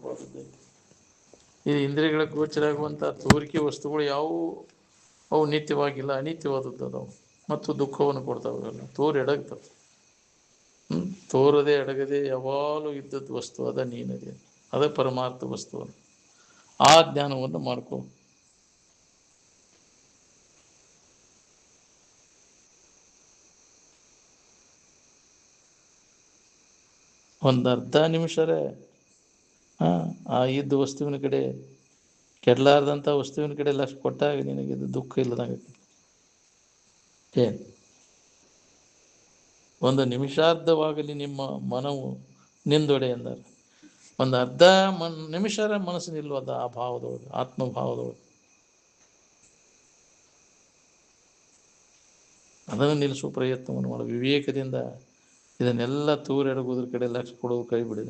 ಲಕ್ಷವಾದದ್ದೈತಿ. ಇದು ಇಂದ್ರಿಯಗಳ ಗೋಚರ ಆಗುವಂಥ ತೋರಿಕೆ ವಸ್ತುಗಳು ಯಾವುವು ಅವು ನಿತ್ಯವಾಗಿಲ್ಲ, ಅನಿತ್ಯವಾದದ್ದು ಅದಾವು ಮತ್ತು ದುಃಖವನ್ನು ಕೊಡ್ತಾವೆಲ್ಲ. ತೋರು ಎಡಗ್ತವೆ. ತೋರದೆ ಎಡಗದೆ ಯಾವಾಗಲೂ ಇದ್ದದ್ದು ವಸ್ತು ಅದ ನೀನದೆ, ಅದ ಪರಮಾರ್ಥ ವಸ್ತು. ಆ ಜ್ಞಾನವನ್ನು ಮಾಡ್ಕೊ. ಒಂದು ಅರ್ಧ ನಿಮಿಷರೇ ಆ ಇದ್ದ ವಸ್ತುವಿನ ಕಡೆ, ಕೆಡಲಾರ್ದಂಥ ವಸ್ತುವಿನ ಕಡೆ ಲಕ್ಷ ಕೊಟ್ಟಾಗ ನಿನಗಿದು ದುಃಖ ಇಲ್ಲದಂಗೆ. ಏನು ಒಂದು ನಿಮಿಷಾರ್ಧವಾಗಲಿ ನಿಮ್ಮ ಮನವು ನಿಂದೊಡೆ ಎಂದಾರೆ. ಒಂದು ಅರ್ಧ ನಿಮಿಷರ ಮನಸ್ಸು ನಿಲ್ಲುವುದು ಆ ಭಾವದೊಳಗೆ, ಆತ್ಮಭಾವದೊಳಗೆ. ಅದನ್ನು ನಿಲ್ಲಿಸುವ ಪ್ರಯತ್ನವನ್ನು ಮಾಡು ವಿವೇಕದಿಂದ. ಇದನ್ನೆಲ್ಲ ತೂರೆಡಗೋದ್ರ ಕಡೆ ಲಕ್ಷ್ಯ ಕೊಡೋದು ಕೈ ಬಿಡಿ.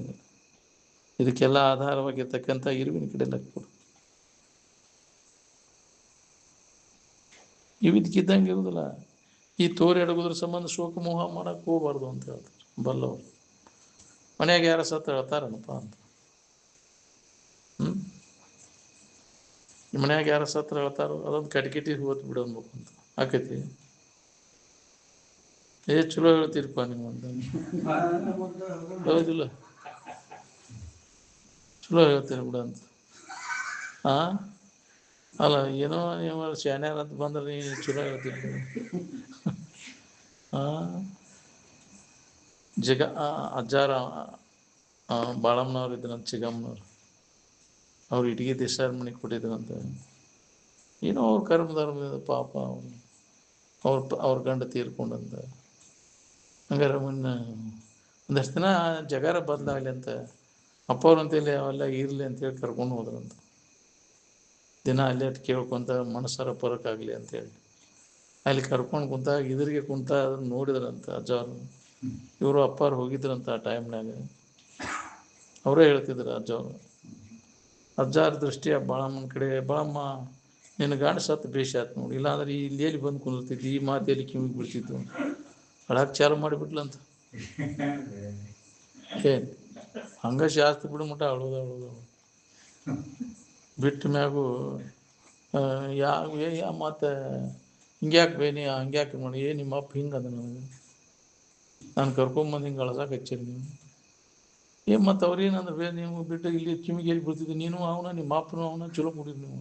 ಇದಕ್ಕೆಲ್ಲ ಆಧಾರವಾಗಿರ್ತಕ್ಕಂಥ ಇರುವಿನ ಕಡೆ ಲಕ್ಷ್ಯ ಕೊಡು. ಇದಕ್ಕಿದ್ದಂಗೆ ಇರುವುದಿಲ್ಲ. ಈ ತೋರೆಡಗೋದ್ರ ಸಂಬಂಧ ಶೋಕ ಮೋಹ ಮಾಡಕ್ಕೆ ಹೋಗಬಾರ್ದು ಅಂತ ಹೇಳ್ತಾರೆ ಬಲ್ಲವರು. ಮನೆಯಾಗ ಯಾರ ಸತ್ತ ಹೇಳ್ತಾರನಪ್ಪ ಅಂತ. ಮನ್ಯಾಗ ಯಾರ ಸತ್ರ ಹೇಳ್ತಾರೋ ಅದೊಂದು ಕಟ್ಕಿಟಿ ಹೋತ್ ಬಿಡು ಅನ್ಬೇಕು ಅಂತ ಆಕೈತಿ. ಚಲೋ ಹೇಳ್ತೀರಪ್ಪ ನಿಮ್ಮಂತ. ಹೌದಿಲ್ಲ, ಚಲೋ ಹೇಳ್ತೀರಿ ಬಿಡು ಅಂತ. ಅಲ್ಲ ಏನೋ ನೀವು ಶಾನ್ಯಾರ ಅಂತ ಬಂದ್ರೆ ನೀನು ಚಲೋ ಹೇಳ್ತೀರಿ. ಅಜ್ಜಾರ ಬಾಳಮ್ಮನವ್ರು ಇದ್ರಂತ, ಚಿಗಮ್ಮನವ್ರು. ಅವ್ರು ಇಟ್ಟಿಗೆ ದಿಶಾರ್ ಮನೆಗೆ ಕೊಟ್ಟಿದ್ರಂತ. ಏನೋ ಅವ್ರ ಕರ್ಮಧರ್ಮದಿಂದ ಪಾಪ ಅವ್ರ ಗಂಡ ತೀರ್ಕೊಂಡಂತ. ಹಂಗಾರೆ ಒಂದಷ್ಟು ದಿನ ಜಗಾರ ಬದಲಾಗಲಿ ಅಂತ ಅಪ್ಪವ್ರಂತೇಳಿ ಅವೆಲ್ಲ ಇರಲಿ ಅಂತೇಳಿ ಕರ್ಕೊಂಡು ಹೋದ್ರಂತ. ದಿನ ಅಲ್ಲೇ ಕೇಳ್ಕೊಂತ ಮನಸ್ಸರ ಪರಕ್ಕಾಗಲಿ ಅಂತೇಳಿ ಅಲ್ಲಿ ಕರ್ಕೊಂಡು ಕುಂತಾಗ ಇದ್ರಿಗೆ ಕುಂತ ಅದನ್ನು ನೋಡಿದ್ರಂತ ಅಜ್ಜವ್ರು. ಇವರು ಅಪ್ಪಾರು ಹೋಗಿದ್ರಂತ ಆ ಟೈಮ್ನಾಗ. ಅವರೇ ಹೇಳ್ತಿದ್ರು ಅಜ್ಜವ್ರು. ಅಜ್ಜಾರ ದೃಷ್ಟಿಯ ಬಾಳಮ್ಮನ ಕಡೆ, ಬಾಳಮ್ಮ ನಿನ್ನ ಗಂಡ ಸತ್ತು ಬೇಷ್ ಆಯ್ತು ನೋಡಿ, ಇಲ್ಲಾಂದ್ರೆ ಇಲ್ಲಿ ಬಂದು ಕುಂದಿರ್ತಿದ್ವಿ, ಈ ಮಾತೇಲಿ ಕಿವಿಗೆ ಬಿಡ್ತಿದ್ವು. ಅಳಕ್ಕೆ ಚಾಲು ಮಾಡಿಬಿಟ್ಲಂತ. ಏನು ಹಂಗ ಶಾಸ್ತಿ ಬಿಡು ಮಟ್ಟ ಅಳೋದು ಬಿಟ್ಟ ಮ್ಯಾಗು ಮತ್ತು ಹಿಂಗ್ಯಾಕೆ ಬೇನಿ ಹಂಗ್ಯಾಕೆ ನೋಡಿ, ನಿಮ್ಮ ಅಪ್ಪ ಹಿಂಗೆ ಅದ ನನಗೆ, ನಾನು ಕರ್ಕೊಂಬಂದು ಹಿಂಗೆ ಅಳ್ಸಕ್ಕೆ ಹಚ್ಚಿರಿ ನೀವು. ಮತ್ತು ಅವ್ರೇನಂದ್ರೆ ನೀವು ಬಿಟ್ಟು ಇಲ್ಲಿ ಕಿವಿಗೆ ಎಲ್ಲಿ ಬಿಡ್ತಿದ್ವಿ, ನೀನು ಅವನ ನಿಮ್ಮ ಅಪ್ಪನೂ ಅವನ ಚಲೋ ಕೊಡಿರಿ ನೀವು.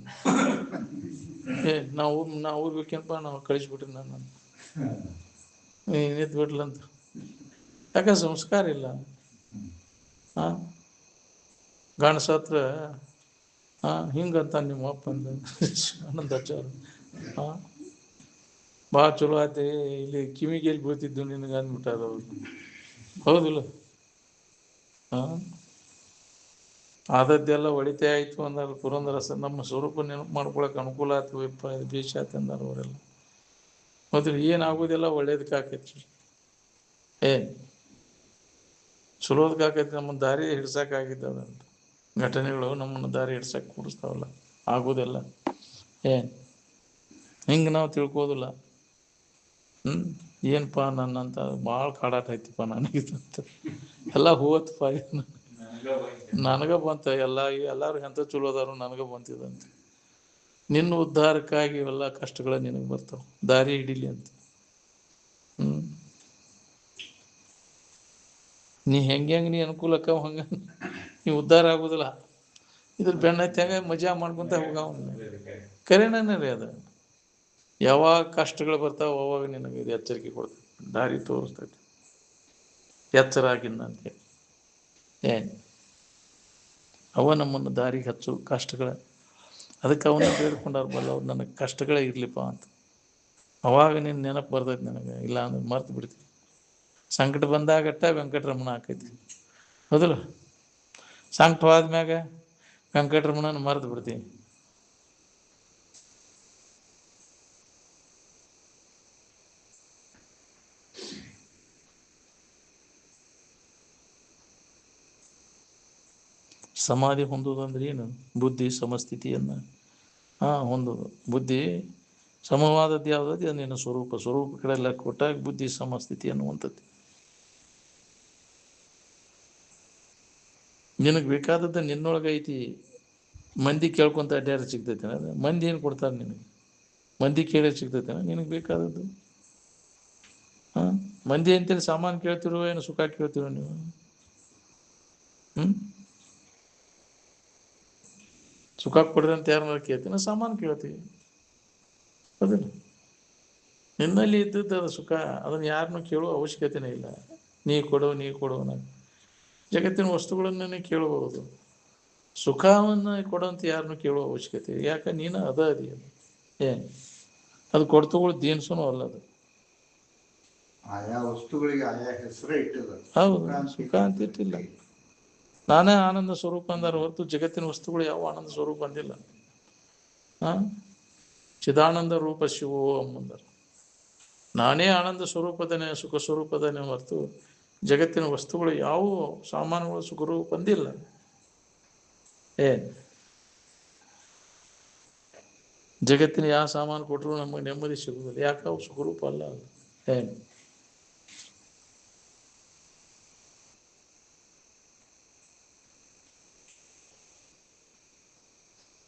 ನಾವು ಊರ್ಬೇಕೇನಪ್ಪ, ನಾವು ಕಳಿಸ್ಬಿಟ್ರಿ ನಾನು ನಿಂತು ಬಿಡ್ಲಂತ. ಯಾಕೆ ಸಂಸ್ಕಾರ ಇಲ್ಲ. ಗಂಡ ಸತ್ರ ಹಿಂಗಂತ ನಿಮ್ಮ ಅಪ್ಪ ಅಂದ ಆನಂದ ಹಚ್ಚವ್ರು. ಭಾಳ ಚಲೋ ಆಯ್ತು, ಇಲ್ಲಿ ಕಿವಿಗೆ ಎಲ್ಲಿ ಬೀಳ್ತಿದ್ದು ನಿನಗೆ ಅಂದ್ಬಿಟ್ಟಾರ ಅವ್ರು. ಹೌದಿಲ್ಲ? ಆದದ್ದೆಲ್ಲ ಒಳಿತೇ ಆಯಿತು ಅಂದಾರ ಪುರಂದರಸ. ನಮ್ಮ ಸ್ವರೂಪ ನೆನಪು ಮಾಡ್ಕೊಳಕ್ಕೆ ಅನುಕೂಲ ಆಯ್ತು ಬೇಷ ಆಯ್ತು ಅಂದಾರ ಅವರೆಲ್ಲ. ಮೊದಲು ಏನಾಗೋದೆಲ್ಲ ಒಳ್ಳೇದಕ್ಕಾಕೈತಿ. ಚಲೋದಕ್ಕಾಕೈತಿ. ನಮ್ಮ ದಾರಿ ಹಿಡ್ಸಕ್ಕಾಗಿದ್ದಾವಂತ ಘಟನೆಗಳು ನಮ್ಮನ್ನು ದಾರಿ ಹಿಡ್ಸಕ್ಕೆ ಕೂಡಿಸ್ತಾವಲ್ಲ, ಆಗೋದೆಲ್ಲ ಹಿಂಗೆ ನಾವು ತಿಳ್ಕೋದಿಲ್ಲ. ಏನಪ್ಪ ನನ್ನಂತ ಭಾಳ ಕಾಡಾಟ ಐತಿಪ್ಪ ನನಗಿದಂತ ಎಲ್ಲ ಹೋವತ್ತಪ್ಪ. ನನಗೆ ಬಂತ ಎಲ್ಲರೂ ಎಂಥ ಚಲೋ ಅದಾರು ನನಗೆ ಬಂತಿದಂತೆ. ನಿನ್ನ ಉದ್ಧಾರಕ್ಕಾಗಿ ಇವೆಲ್ಲ ಕಷ್ಟಗಳ ನಿನಗೆ ಬರ್ತಾವೆ, ದಾರಿ ಹಿಡೀಲಿ ಅಂತ. ನೀ ಹೆಂಗೆ ನೀ ಅನುಕೂಲಕ್ಕ ಹಂಗೆ ನೀ ಉದ್ಧಾರ ಆಗೋದಿಲ್ಲ. ಇದ್ರ ಬೆನ್ನತ್ಯಾಗ ಮಜಾ ಮಾಡ್ಕೊತ ಹೋಗವ. ಕರೆನೇ ರೀ ಅದು. ಯಾವಾಗ ಕಷ್ಟಗಳು ಬರ್ತಾವೆ ಅವಾಗ ನಿನಗೆ ಇದು ಎಚ್ಚರಿಕೆ ಕೊಡ್ತೈತಿ, ದಾರಿ ತೋರಿಸ್ತೈತಿ. ಎಚ್ಚರ ಆಗಿಂದಂತೆ ಅವ ನಮ್ಮನ್ನು ದಾರಿಗೆ ಹಚ್ಚು ಕಷ್ಟಗಳ. ಅದಕ್ಕೆ ಅವನ್ನ ಬೇಡ್ಕೊಂಡವ್ರು ಬಲ್ಲವ್ರು, ನನಗೆ ಕಷ್ಟಗಳೇ ಇರಲಿಪ್ಪ ಅಂತ. ಅವಾಗ ನಿನ್ನ ನೆನಪು ಬರ್ತೈತಿ ನನಗೆ, ಇಲ್ಲ ಅಂದ್ರೆ ಮರ್ತು ಬಿಡ್ತೀವಿ. ಸಂಕಟ ಬಂದಾಗಟ್ಟ ವೆಂಕಟರಮಣ ಆಕೈತಿ. ಹೌದಲ್ಲ? ಸಂಕಟವಾದ್ಮ್ಯಾಗ ವೆಂಕಟರಮಣನ ಮರೆತು ಬಿಡ್ತೀವಿ. ಸಮಾಧಿ ಹೊಂದೋದು ಅಂದ್ರೆ ಏನು? ಬುದ್ಧಿ ಸಮಸ್ಥಿತಿಯನ್ನು ಹೊಂದೋದು. ಬುದ್ಧಿ ಸಮವಾದದ್ದು ಯಾವುದದು? ಅದು ನಿನ್ನ ಸ್ವರೂಪ ಕಡೆಲ್ಲ ಕೊಟ್ಟಾಗ ಬುದ್ಧಿ ಸಮಸ್ಥಿತಿ ಅನ್ನುವಂಥದ್ದು. ನಿನಗೆ ಬೇಕಾದದ್ದು ನಿನ್ನೊಳಗೆ ಐತಿ. ಮಂದಿ ಕೇಳ್ಕೊಂತ ಅಡ್ಡಾರ ಸಿಗ್ತೈತೆ ಅದು. ಮಂದಿ ಏನು ಕೊಡ್ತಾರೆ ನಿನಗೆ? ಮಂದಿ ಕೇಳಿ ಸಿಗ್ತೈತೆ ನಿನಗೆ ಬೇಕಾದದ್ದು? ಹಾಂ, ಮಂದಿ ಅಂತೇಳಿ ಸಾಮಾನು ಕೇಳ್ತಿರೋ ಏನು ಸುಖ ಕೇಳ್ತಿರೋ ನೀವು? ಸುಖ ಕೊಡ್ರಿ ಅಂತ ಯಾರನ್ನ ಕೇಳ್ತೀವಿ, ಸಾಮಾನು ಕೇಳ್ತೀವಿ. ಅದನ್ನು ನಿನ್ನಲ್ಲಿ ಇದ್ದದ್ದು ಅದು ಸುಖ. ಅದನ್ನು ಯಾರನ್ನೂ ಕೇಳುವ ಅವಶ್ಯಕತೆನೇ ಇಲ್ಲ. ನೀ ಕೊಡು ನಾನು ಜಗತ್ತಿನ ವಸ್ತುಗಳನ್ನೇ ಕೇಳಬಹುದು. ಸುಖವನ್ನು ಕೊಡೋಂತ ಯಾರನ್ನೂ ಕೇಳುವ ಅವಶ್ಯಕತೆ. ಯಾಕೆ? ನೀನು ಅದಿ ಅದು. ಏನು ಅದು ಕೊಡ್ತುಗಳು ದೀನ್ಸೂ ಅಲ್ಲ ಅದು. ಆಯಾ ವಸ್ತುಗಳಿಗೆ ಆಯಾ ಹೆಸರೇ ಇಟ್ಟಿಲ್ಲ. ಹೌದು, ಸುಖ ಅಂತ ಇಟ್ಟಿಲ್ಲ. ನಾನೇ ಆನಂದ ಸ್ವರೂಪ ಅಂದಾರ ಹೊರತು ಜಗತ್ತಿನ ವಸ್ತುಗಳು ಯಾವ ಆನಂದ ಸ್ವರೂಪ ಅಂದಿಲ್ಲ. ಚಿದಾನಂದ ರೂಪ ಶಿವೋ ಅಂಬಂದರು. ನಾನೇ ಆನಂದ ಸ್ವರೂಪದನೇ, ಸುಖ ಸ್ವರೂಪದನೇ ಹೊರತು ಜಗತ್ತಿನ ವಸ್ತುಗಳು ಯಾವುವು ಸಾಮಾನುಗಳು ಸುಖರೂಪ ಬಂದಿಲ್ಲ. ಜಗತ್ತಿನ ಯಾವ ಸಾಮಾನು ಕೊಟ್ಟರು ನಮಗೆ ನೆಮ್ಮದಿ ಸಿಗುವುದಿಲ್ಲ. ಯಾಕೆ? ಅವು ಸುಖರೂಪ ಅಲ್ಲ.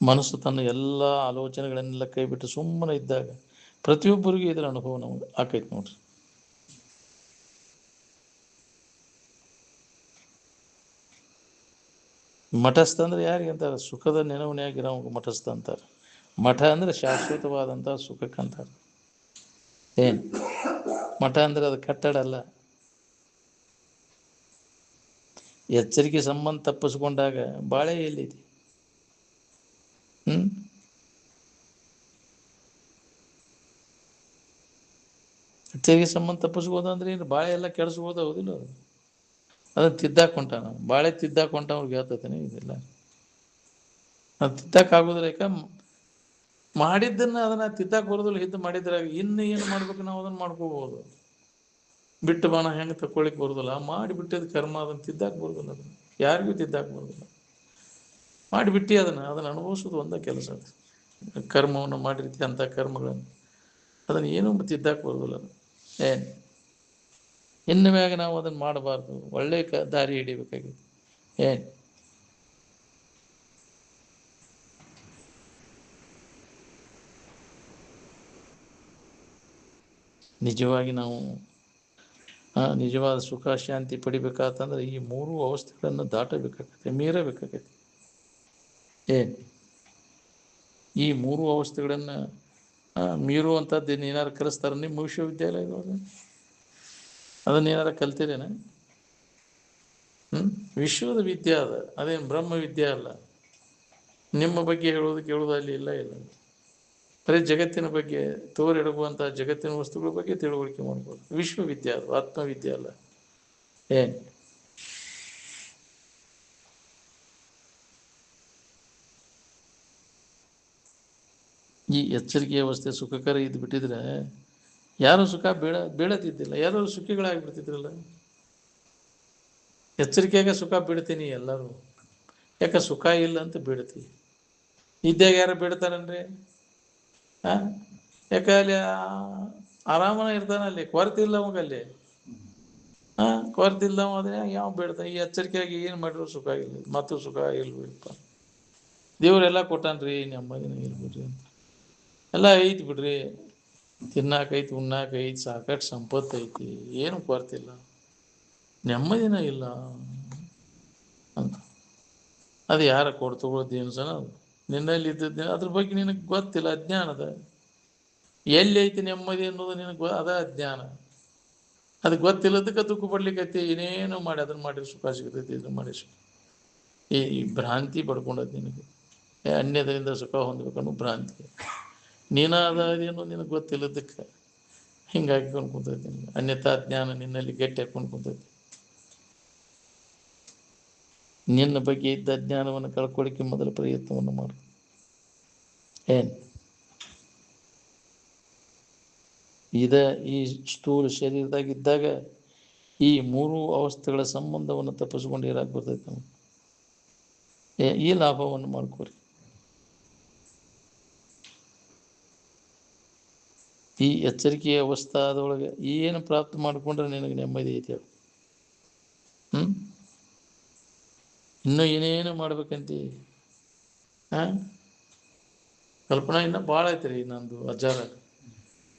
ಮನಸ್ಸು ತನ್ನ ಎಲ್ಲ ಆಲೋಚನೆಗಳನ್ನೆಲ್ಲ ಕೈ ಬಿಟ್ಟು ಸುಮ್ಮನೆ ಇದ್ದಾಗ ಪ್ರತಿಯೊಬ್ಬರಿಗೂ ಇದರ ಅನುಭವ ನಮಗೆ ಆಕೈತೆ ನೋಡ್ರಿ. ಮಠಸ್ಥ ಅಂದ್ರೆ ಯಾರಿಗೆ ಅಂತಾರೆ? ಸುಖದ ನೆನವನೆಯಾಗಿರೋ ಮಠಸ್ಥ ಅಂತಾರೆ. ಮಠ ಅಂದ್ರೆ ಶಾಶ್ವತವಾದಂಥ ಸುಖಕ್ಕಂತಾರೆ. ಮಠ ಅಂದ್ರೆ ಅದು ಕಟ್ಟಡ ಅಲ್ಲ. ಎಚ್ಚರಿಕೆ ಸಂಬಂಧ ತಪ್ಪಿಸ್ಕೊಂಡಾಗ ಬಾಳೆ ಎಲ್ಲಿದೆ? ಎಚ್ಚರಿಕೆ ಸಂಬಂಧ ತಪ್ಪಿಸ್ಬೋದು ಅಂದ್ರೆ ಏನು? ಬಾಳೆ ಎಲ್ಲ ಕೆಡಿಸ್ಬೋದು, ಹೌದಿಲ್ಲ? ಅದನ್ನು ತಿದ್ದಾಕೊಂಟಾನ. ಬಾಳೆ ತಿದ್ದಾಕೊಂಟ ಅವ್ರಿಗೆ ಹೇಳ್ತತೇನೆ ಇದೆಲ್ಲ. ಅದು ತಿದ್ದಕ್ಕಾಗೋದಿಲ್ಲ. ಯಾಕೆ? ಮಾಡಿದ್ದನ್ನು ಅದನ್ನು ತಿದ್ದಕ್ಕೆ ಬರೋದಿಲ್ಲ. ಹಿದ್ದು ಮಾಡಿದ್ರೆ ಇನ್ನು ಏನು ಮಾಡ್ಬೇಕು ನಾವು ಅದನ್ನು ಮಾಡ್ಕೋಬೋದು. ಬಿಟ್ಟು ಬಾಣ ಹೆಂಗೆ ತಕ್ಕೊಳ್ಳಿಕ್ಕೆ ಬರೋದಿಲ್ಲ. ಮಾಡಿಬಿಟ್ಟಿದ್ದು ಕರ್ಮ, ಅದನ್ನು ತಿದ್ದಕ್ಕೆ ಬರೋದಿಲ್ಲ. ಅದನ್ನು ಯಾರಿಗೂ ತಿದ್ದಕ್ಕೆ ಬರೋದಿಲ್ಲ. ಮಾಡಿಬಿಟ್ಟು ಅದನ್ನು ಅನುಭವಿಸೋದು ಒಂದೇ ಕೆಲಸ. ಅದು ಕರ್ಮವನ್ನು ಮಾಡಿರ್ತೀವಿ ಅಂಥ ಕರ್ಮಗಳನ್ನು ಅದನ್ನು ಏನೂ ತಿದ್ದಕ್ಕೆ ಬರೋದಿಲ್ಲ. ಇನ್ನು ಮ್ಯಾಗ ನಾವು ಅದನ್ನು ಮಾಡಬಾರ್ದು. ಒಳ್ಳೆಯ ದಾರಿ ಹಿಡಿಬೇಕಾಗಿದೆ. ನಿಜವಾಗಿ ನಾವು ನಿಜವಾದ ಸುಖ ಶಾಂತಿ ಪಡಿಬೇಕಾತಂದ್ರೆ ಈ ಮೂರು ಅವಸ್ಥೆಗಳನ್ನು ದಾಟಬೇಕಾಗತ್ತೆ, ಮೀರಬೇಕಾಗತ್ತೆ. ಈ ಮೂರು ಅವಸ್ಥೆಗಳನ್ನು ಮೀರುವಂಥದ್ದು ಏನಾರು ಕಲಿಸ್ತಾರೆ ನಿಮ್ಮ ವಿಶ್ವವಿದ್ಯಾಲಯದೊಳಗೆ? ಅದನ್ನು ಏನಾರು ಕಲ್ತಿರೇನ? ವಿಶ್ವದ ವಿದ್ಯೆ ಅದ, ಅದೇನು ಬ್ರಹ್ಮ ವಿದ್ಯೆ ಅಲ್ಲ. ನಿಮ್ಮ ಬಗ್ಗೆ ಹೇಳೋದು ಕೇಳೋದು ಅಲ್ಲಿ ಇಲ್ಲ. ಬರೀ ಜಗತ್ತಿನ ಬಗ್ಗೆ ತೋರಿಡುವಂಥ ಜಗತ್ತಿನ ವಸ್ತುಗಳ ಬಗ್ಗೆ ತಿಳುವಳಿಕೆ ಮಾಡ್ಬೋದು. ವಿಶ್ವವಿದ್ಯೆ ಅದು, ಆತ್ಮವಿದ್ಯೆ ಅಲ್ಲ. ಈ ಎಚ್ಚರಿಕೆ ಅವಸ್ಥೆ ಸುಖಕರ ಇದ್ದು ಬಿಟ್ಟಿದ್ರೆ ಯಾರೂ ಸುಖ ಬೀಳತಿದ್ದಿಲ್ಲ. ಯಾರು ಸುಖಿಗಳಾಗಿಬಿಡ್ತಿದ್ರಲ್ಲ. ಎಚ್ಚರಿಕೆಯಾಗ ಸುಖ ಬಿಡ್ತೀನಿ ಎಲ್ಲರೂ. ಯಾಕೆ? ಸುಖ ಇಲ್ಲ ಅಂತ ಬಿಡ್ತೀವಿ. ಇದ್ದಾಗ ಯಾರು ಬಿಡ್ತಾರನ್ರಿ? ಯಾಕೆ? ಅಲ್ಲಿ ಆರಾಮನ ಇರ್ತಾನೆ, ಅಲ್ಲಿ ಕೊರತೆ ಇಲ್ಲ ಅವಾಗಲ್ಲಿ. ಕೊರತೆ ಇಲ್ಲವ ಅದೇ ಯಾವ ಬಿಡ್ತಾನೆ? ಈ ಎಚ್ಚರಿಕೆಯಾಗಿ ಏನು ಮಾಡಿದ್ರು ಸುಖ ಇಲ್ಲ, ಮತ್ತು ಸುಖ ಇಲ್ಬಿಡಪ್ಪ. ದೇವರೆಲ್ಲ ಕೊಟ್ಟಾನ್ರಿ, ನೆಮ್ಮದಿನ ಇಲ್ಬಿಡ್ರಿ ಅಂತ ಎಲ್ಲ ಐತಿ ಬಿಡ್ರಿ. ತಿನ್ನಾಕೈತಿ, ಉಣ್ಣಾಕೈತಿ, ಸಾಕಷ್ಟು ಸಂಪತ್ತು ಐತಿ, ಏನು ಕೊರತಿಲ್ಲ, ನೆಮ್ಮದಿನ ಇಲ್ಲ ಅಂತ. ಅದು ಯಾರ ಕೊಡ್ತಗೊಳ್ಳೋದು ಏನ್ಸನ? ಅದು ನಿನ್ನಲ್ಲಿ ಇದ್ದದ್ದು ಅದ್ರ ಬಗ್ಗೆ ನಿನಗೆ ಗೊತ್ತಿಲ್ಲ, ಅಜ್ಞಾನದ. ಎಲ್ಲಿ ಐತಿ ನೆಮ್ಮದಿ ಅನ್ನೋದು ನಿನಗೆ ಅದ ಅಜ್ಞಾನ. ಅದು ಗೊತ್ತಿಲ್ಲದಕ್ಕೆ ದುಃಖ ಪಡ್ಲಿಕ್ಕೈತಿ. ಏನೇನು ಮಾಡಿ ಅದನ್ನು ಮಾಡಿ ಸುಖ ಸಿಗ್ತೈತಿ, ಇದನ್ನು ಮಾಡಿ ಸುಖ. ಈ ಭ್ರಾಂತಿ ಪಡ್ಕೊಂಡದ್ದು ನಿನಗೆ. ಅನ್ಯದರಿಂದ ಸುಖ ಹೊಂದಬೇಕನ್ನೋ ಭ್ರಾಂತಿ. ನೀನಾದ ಅದೇನೋ ನಿನಗೆ ಗೊತ್ತಿಲ್ಲದಕ್ಕೆ ಹಿಂಗಾಗಿ ಕುಂತೈತಿ. ನಿನಗೆ ಅನ್ಯತಾ ಜ್ಞಾನ ನಿನ್ನಲ್ಲಿ ಗಟ್ಟಿ ಹಾಕೊಂಡು ಕುಂತೈತಿ. ನಿನ್ನ ಬಗ್ಗೆ ಇದ್ದ ಜ್ಞಾನವನ್ನು ಕಳ್ಕೊಳ್ಳಿಕ್ಕೆ ಮೊದಲ ಪ್ರಯತ್ನವನ್ನು ಮಾಡು. ಈ ಸ್ಥೂಲ ಶರೀರದಾಗಿದ್ದಾಗ ಈ ಮೂರು ಅವಸ್ಥೆಗಳ ಸಂಬಂಧವನ್ನು ತಪ್ಪಿಸ್ಕೊಂಡು ಇರಾಕ್ ಬರ್ತೈತೆ ನಮಗೆ. ಈ ಲಾಭವನ್ನು ಮಾಡ್ಕೋರಿ. ಈ ಎಚ್ಚರಿಕೆಯ ಅವಸ್ಥಾದೊಳಗೆ ಏನು ಪ್ರಾಪ್ತ ಮಾಡಿಕೊಂಡ್ರೆ ನಿನಗೆ ನೆಮ್ಮದಿ ಐತಿ. ಇನ್ನೂ ಏನೇನು ಮಾಡ್ಬೇಕಂತಿ? ಹಾಂ, ಕಲ್ಪನಾ ಇನ್ನೂ ಭಾಳ ಐತ್ರಿ ನಂದು ಅಜ್ಜಾರ.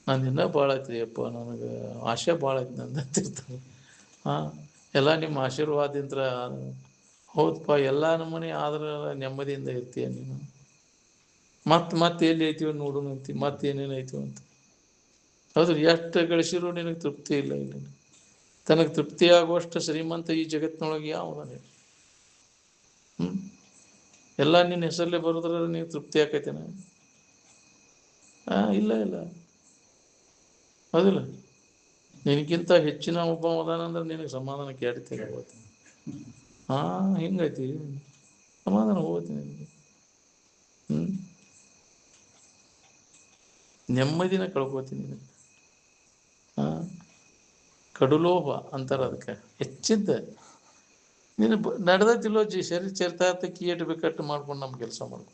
ನಂದು ಇನ್ನೂ ಭಾಳ ಐತ್ರಿ ಅಪ್ಪ, ನನಗೆ ಆಸೆ ಭಾಳ ಐತಿ ನಂದು ಅಂತಿರ್ತಾರೆ. ಹಾಂ, ಎಲ್ಲ ನಿಮ್ಮ ಆಶೀರ್ವಾದಿಂದ ಹೌದಪ್ಪ, ಎಲ್ಲ ನಮ್ಮನೆ ಆದ್ರೆ ನೆಮ್ಮದಿಯಿಂದ ಇರ್ತೀಯ ನೀನು. ಮತ್ತೆ ಎಲ್ಲಿ ಐತೀವ ನೋಡೋಣ ಅಂತಿ, ಮತ್ತೆ ಏನೇನು ಐತೀವ ಅಂತ. ಹೌದು, ಎಷ್ಟು ಗಳಿಸಿರೂ ನಿನಗೆ ತೃಪ್ತಿ ಇಲ್ಲ. ಇಲ್ಲಿ ತನಗೆ ತೃಪ್ತಿ ಆಗುವಷ್ಟು ಶ್ರೀಮಂತ ಈ ಜಗತ್ತಿನೊಳಗೆ ಯಾವುದಾನೆ? ಎಲ್ಲ ನಿನ್ನ ಹೆಸರಲ್ಲೇ ಬರೋದ್ರ ನೀವು ತೃಪ್ತಿ ಆಕೈತೇನ? ಇಲ್ಲ ಇಲ್ಲ, ಹೌದಿಲ್ಲ? ನಿನಗಿಂತ ಹೆಚ್ಚಿನ ಒಬ್ಬ ಅದಾನಂದ್ರೆ ನಿನಗೆ ಸಮಾಧಾನ ಕೇಳ್ತೀನಿ ಹೋಗ್ತೀನಿ. ಹಿಂಗೈತಿ, ಸಮಾಧಾನ ಹೋಗ್ತೀನಿ ನಿನಗೆ. ನೆಮ್ಮದಿನ ಕಳ್ಕೊತೀನಿ ನಿನಗೆ. ಕಡುಲೋಭ ಅಂತಾರೆ ಅದಕ್ಕೆ, ಹೆಚ್ಚಿದ್ದ ನೀನು ನಡೆದತ್ತಿಲ್ಲೋ ಶರೀರ ಚರಿತಾರ್ಥ ಕೀಟು ಬೇಕಟ್ಟು ಮಾಡ್ಕೊಂಡು ನಮ್ಮ ಕೆಲಸ ಮಾಡ್ಕೊಂಡು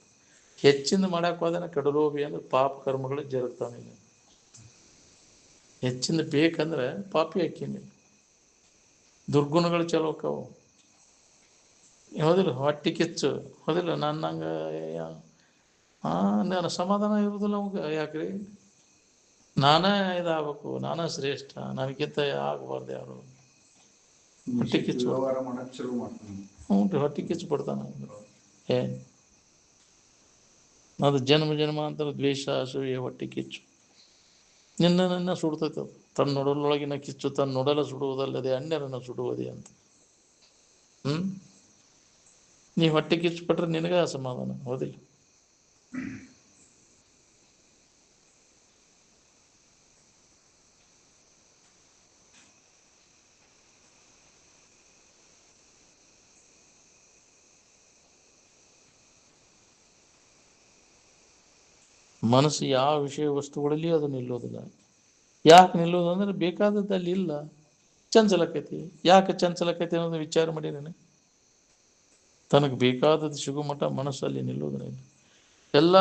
ಹೆಚ್ಚಿಂದ ಮಾಡಕ್ಕೆ ಹೋದನ ಕಡುಲೋಭಿ ಅಂದ್ರೆ ಪಾಪ ಕರ್ಮಗಳು ಜರುಗ್ತಾನೆ. ಹೆಚ್ಚಿಂದ ಬೇಕಂದ್ರೆ ಪಾಪಿ ಹಾಕೀನಿ. ದುರ್ಗುಣಗಳು ಚಲೋ ಅಕ್ಕವು, ಹೌದಿಲ್ಲ? ಹೊಟ್ಟೆ ಕಿಚ್ಚು, ಹೌದಿಲ್ಲ? ನನ್ನಂಗೆ ನಾನು ಸಮಾಧಾನ ಇರುವುದಿಲ್ಲ ಅವಾಗ. ಯಾಕ್ರಿ? ನಾನೇ ಇದಾಗಬೇಕು, ನಾನೇ ಶ್ರೇಷ್ಠ, ನನಗಿಂತ ಆಗಬಾರ್ದು ಯಾರು. ಹೊಟ್ಟೆ ಕಿಚ್ಚು, ಹ್ಞೂ ರೀ, ಹೊಟ್ಟೆ ಕಿಚ್ಚು ಪಡ್ತಾನೆ. ಅದು ಜನ್ಮ ಅಂತ ದ್ವೇಷ, ಅಸೂಯೆ, ಹೊಟ್ಟೆ ಕಿಚ್ಚು ನಿನ್ನ ಸುಡ್ತೈತೆ. ಅದು ತನ್ನ ನೊಡಲೊಳಗಿನ ಕಿಚ್ಚು ತನ್ನ ನೊಡಲ ಸುಡುವುದಲ್ಲದೆ ಅನ್ಯರನ್ನು ಸುಡುವುದೇ ಅಂತ. ನೀ ಹೊಟ್ಟೆ ಕಿಚ್ಚು ಪಟ್ರೆ ನಿನಗೆ ಅಸಮಾಧಾನ, ಹೌದಿಲ್ಲ? ಮನಸ್ಸು ಯಾವ ವಿಷಯ ವಸ್ತುಗಳಲ್ಲಿ ಅದು ನಿಲ್ಲೋದಿಲ್ಲ. ಯಾಕೆ ನಿಲ್ಲೋದು ಅಂದ್ರೆ ಬೇಕಾದದ್ದು ಅಲ್ಲಿ ಇಲ್ಲ, ಚಂಚಲಕೈತಿ. ಯಾಕೆ ಚಂಚಲಕೈತಿ ಅನ್ನೋದು ವಿಚಾರ ಮಾಡಿ ನನಗೆ. ತನಗೆ ಬೇಕಾದದ್ದು ಸಿಗೋ ಮಟ್ಟ ಮನಸ್ಸಲ್ಲಿ ನಿಲ್ಲೋದಿಲ್ಲ. ಎಲ್ಲ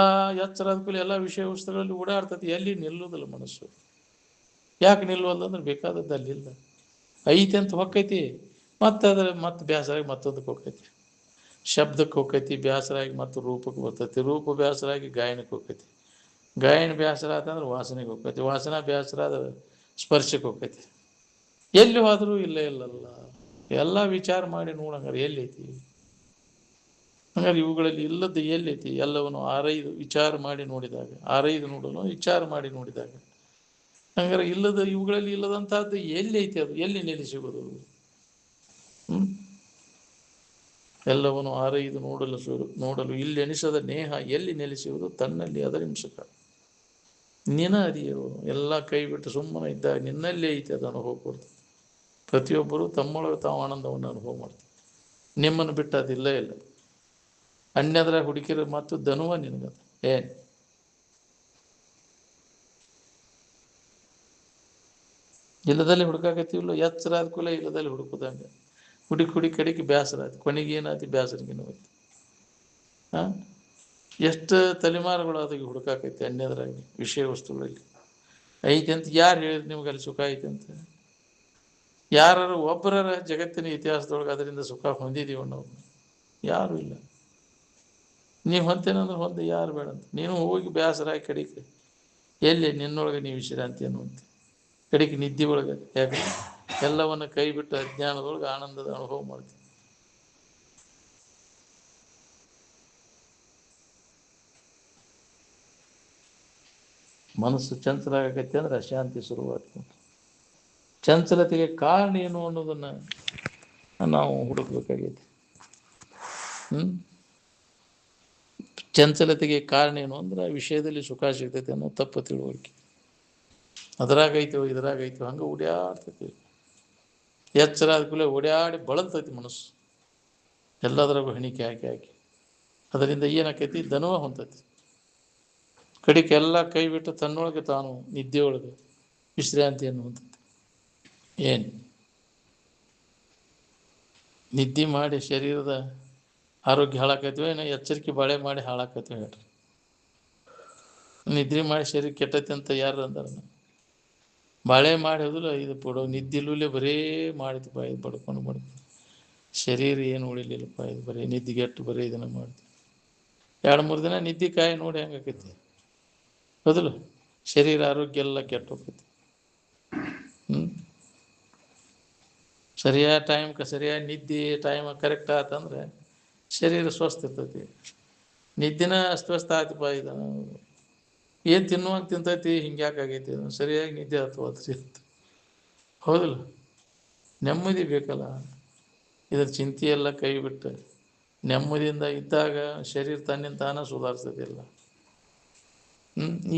ಎಚ್ಚರ ಆದ್ಮೇಲೆ ಎಲ್ಲ ವಿಷಯ ವಸ್ತುಗಳಲ್ಲಿ ಓಡಾಡ್ತೈತಿ, ಎಲ್ಲಿ ನಿಲ್ಲೋದಿಲ್ಲ ಮನಸ್ಸು. ಯಾಕೆ ನಿಲ್ಲುವಲ್ಲ ಅಂದ್ರೆ ಬೇಕಾದದ್ದು ಅಲ್ಲಿ ಇಲ್ಲ. ಐತಿ ಅಂತ ಹೊಕ್ಕೈತಿ, ಮತ್ತೆ ಬೇಸರಾಗಿ ಮತ್ತೊಂದಕ್ಕೆ ಹೋಗ್ತೈತಿ. ಶಬ್ದಕ್ಕೆ ಹೋಗ್ತೈತಿ, ಬೇಸರಾಗಿ ಮತ್ತು ರೂಪಕ್ಕೆ ಬರ್ತೈತಿ. ರೂಪ ಬೇಸರಾಗಿ ಗಾಯನಕ್ಕೆ ಹೋಗ್ತೈತಿ. ಗಾಯನ ಬೇಸರ ಆತಂದ್ರೆ ವಾಸನೆಗೆ ಹೋಗ್ತೈತಿ. ವಾಸನ ಬೇಸರ ಆದ್ರೆ ಸ್ಪರ್ಶಕ್ಕೆ ಹೋಗ್ತೈತಿ. ಎಲ್ಲಿ ಹೋದರೂ ಇಲ್ಲಲ್ಲ. ಎಲ್ಲ ವಿಚಾರ ಮಾಡಿ ನೋಡಂಗಾರೆ ಎಲ್ಲೈತಿ? ಹಂಗಾರೆ ಇವುಗಳಲ್ಲಿ ಇಲ್ಲದ್ದು ಎಲ್ಲೈತಿ? ಎಲ್ಲವನ್ನು ಆರೈದು ವಿಚಾರ ಮಾಡಿ ನೋಡಿದಾಗ, ಆರೈದು ನೋಡಲು ವಿಚಾರ ಮಾಡಿ ನೋಡಿದಾಗ, ಹಂಗಾರೆ ಇವುಗಳಲ್ಲಿ ಇಲ್ಲದಂತಹದ್ದು ಎಲ್ಲಿ ಐತಿ? ಅದು ಎಲ್ಲಿ ನೆಲೆಸಿಗೋದು? ಎಲ್ಲವನ್ನು ಆರೈದು ನೋಡಲು ಇಲ್ಲಿ ಎನಿಸದ ನೇಹ ಎಲ್ಲಿ ನೆಲೆಸುವುದು? ತನ್ನಲ್ಲಿ ಅದರಿಂಶಕ ನಿನ ಅದಿಯೋ. ಎಲ್ಲ ಕೈ ಬಿಟ್ಟು ಸುಮ್ಮನೆ ಇದ್ದಾಗ ನಿನ್ನಲ್ಲೇ ಐತಿ ಅದು ಅನುಭವ ಕೊಡ್ತದೆ. ಪ್ರತಿಯೊಬ್ಬರು ತಮ್ಮೊಳಗೆ ತಾವು ಆನಂದವನ್ನು ಅನುಭವ ಮಾಡ್ತಾರೆ. ನಿಮ್ಮನ್ನು ಬಿಟ್ಟು ಅದಿಲ್ಲ ಇಲ್ಲ. ಅನ್ಯದ್ರ ಹುಡುಕಿರ ಮತ್ತು ಧನುವ ನಿನಗದ ಇಲ್ಲದಲ್ಲಿ ಹುಡುಕಾಕತ್ತೀವಿಲ್ಲ. ಎಚ್ಚರ ಆದ ಕೂಲ ಇಲ್ಲದಲ್ಲಿ ಹುಡುಕುದಂಗೆ ಹುಡುಕಿ ಕಡೆಗೆ ಬೇಸರ ಆಯ್ತು. ಕೊನೆಗೆ ಏನಾಯ್ತು? ಬೇಸರಿಗೆನೂ ಆಯ್ತು. ಎಷ್ಟು ತಲೆಮಾರುಗಳು ಅದಕ್ಕೆ ಹುಡುಕಾಕೈತಿ ಅನ್ಯದ್ರಾಗಿ ವಿಷಯ ವಸ್ತುಗಳಲ್ಲಿ ಐತಿ ಅಂತ ಯಾರು ಹೇಳಿದ್ರು ನಿಮ್ಗೆ ಅಲ್ಲಿ ಸುಖ ಐತಿ ಅಂತ? ಯಾರು ಒಬ್ಬರ ಜಗತ್ತಿನ ಇತಿಹಾಸದೊಳಗೆ ಅದರಿಂದ ಸುಖ ಹೊಂದಿದೀವ ನಾವು? ಯಾರು ಇಲ್ಲ. ನೀವು ಹೊಂತೇನಂದ್ರೆ ಹೊಂದ, ಯಾರು ಬೇಡ ಅಂತ. ನೀನು ಹೋಗಿ ಬೇಸರಾಗಿ ಕಡೆಗೆ ಎಲ್ಲಿ ನಿನ್ನೊಳಗೆ ನೀವು ವಿಶ್ರಾಂತಿ ಅನ್ನುವಂತ ಕಡೆಗೆ ನಿದ್ದೆ ಒಳಗೆ. ಯಾಕೆ? ಎಲ್ಲವನ್ನು ಕೈ ಬಿಟ್ಟು ಅಜ್ಞಾನದೊಳಗೆ ಆನಂದದ ಅನುಭವ ಮಾಡ್ತೀವಿ. ಮನಸ್ಸು ಚಂಚಲ ಆಗೈತೆ ಅಂದ್ರೆ ಅಶಾಂತಿ ಶುರುವಾಗ್ತದೆ. ಚಂಚಲತೆಗೆ ಕಾರಣ ಏನು ಅನ್ನೋದನ್ನ ನಾವು ಹುಡುಕ್ಬೇಕಾಗೈತಿ. ಚಂಚಲತೆಗೆ ಕಾರಣ ಏನು ಅಂದ್ರೆ ವಿಷಯದಲ್ಲಿ ಸುಖ ಸಿಗ್ತೈತೆ ಅನ್ನೋ ತಪ್ಪು ತಿಳುವಳಿಕೆ. ಅದ್ರಾಗೈತೋ ಇದ್ರಾಗೈತೋ ಹಂಗೆ ಓಡಾಡ್ತೈತಿ. ಎಚ್ಚರ ಆದ್ಕೂಲೆ ಓಡಾಡಿ ಬಳಲ್ತೈತಿ ಮನಸ್ಸು ಎಲ್ಲದರಾಗೂ ಹೆಣಿಕೆ ಹಾಕಿ. ಅದರಿಂದ ಏನಾಕೈತಿ? ಧನುವ ಹೊಂತೈತಿ. ಕಡಿಕೆ ಎಲ್ಲ ಕೈ ಬಿಟ್ಟು ತನ್ನೊಳಗೆ ತಾನು ನಿದ್ದೆಯೊಳಗೆ ವಿಶ್ರಾಂತಿ ಅನ್ನುವಂಥದ್ದು. ಏನು ನಿದ್ದೆ ಮಾಡಿ ಶರೀರದ ಆರೋಗ್ಯ ಹಾಳಾಕೈತಿವ? ಏನೋ ಎಚ್ಚರಿಕೆ ಬಾಳೆ ಮಾಡಿ ಹಾಳಾಕೈತಿವ? ಹೇಳ್ರಿ. ನಿದ್ರೆ ಮಾಡಿ ಶರೀರ ಕೆಟ್ಟೈತಿ ಅಂತ ಯಾರು ಅಂದಾರ? ಬಾಳೆ ಮಾಡಿ ಹೋದಿಲ್ಲ. ಇದು ಪಡೋ ನಿದ್ದಿಲ್ಲೇ ಬರೇ ಮಾಡಿತು ಬಾಯಿ ಬಡ್ಕೊಂಡು ಶರೀರ ಏನು ಉಳಿಲಿಲ್ಲಪ್ಪ, ಇದು ಬರೀ ನಿದ್ದಿಗೆಟ್ಟು ಬರೀ ಇದನ್ನು ಮಾಡ್ತೀವಿ. 2-3 ದಿನ ನಿದ್ದೆ ಕಾಯಿ ನೋಡಿ ಹೆಂಗಾಕೈತಿ, ಹೌದಲ್ಲ? ಶರೀರ ಆರೋಗ್ಯ ಎಲ್ಲ ಕೆಟ್ಟು ಹೋಗ್ತೈತಿ. ಸರಿಯಾದ ಟೈಮ್ಗೆ ಸರಿಯಾದ ನಿದ್ದೆ ಟೈಮ್ ಕರೆಕ್ಟ್ ಆತಂದ್ರೆ ಶರೀರ ಸ್ವಸ್ಥ ಇರ್ತೈತಿ. ನಿದ್ದೆನ ಅಸ್ತವ್ಯಸ್ತ ಆಯ್ತಪ್ಪ, ಇದು ಏನು ತಿನ್ನುವಾಗ ತಿಂತೈತಿ, ಹಿಂಗೆ ಯಾಕಾಗೈತಿ, ಅದು ಸರಿಯಾಗಿ ನಿದ್ದೆ ಆಯ್ತು ಅಂತ, ಹೌದಲ್ಲ? ನೆಮ್ಮದಿ ಬೇಕಲ್ಲ. ಇದ್ರ ಚಿಂತೆ ಎಲ್ಲ ಕೈ ಬಿಟ್ಟು ನೆಮ್ಮದಿಯಿಂದ ಇದ್ದಾಗ ಶರೀರ ತನ್ನಿಂದ ತಾನ ಸುಧಾರಿಸೋದಿಲ್ಲ.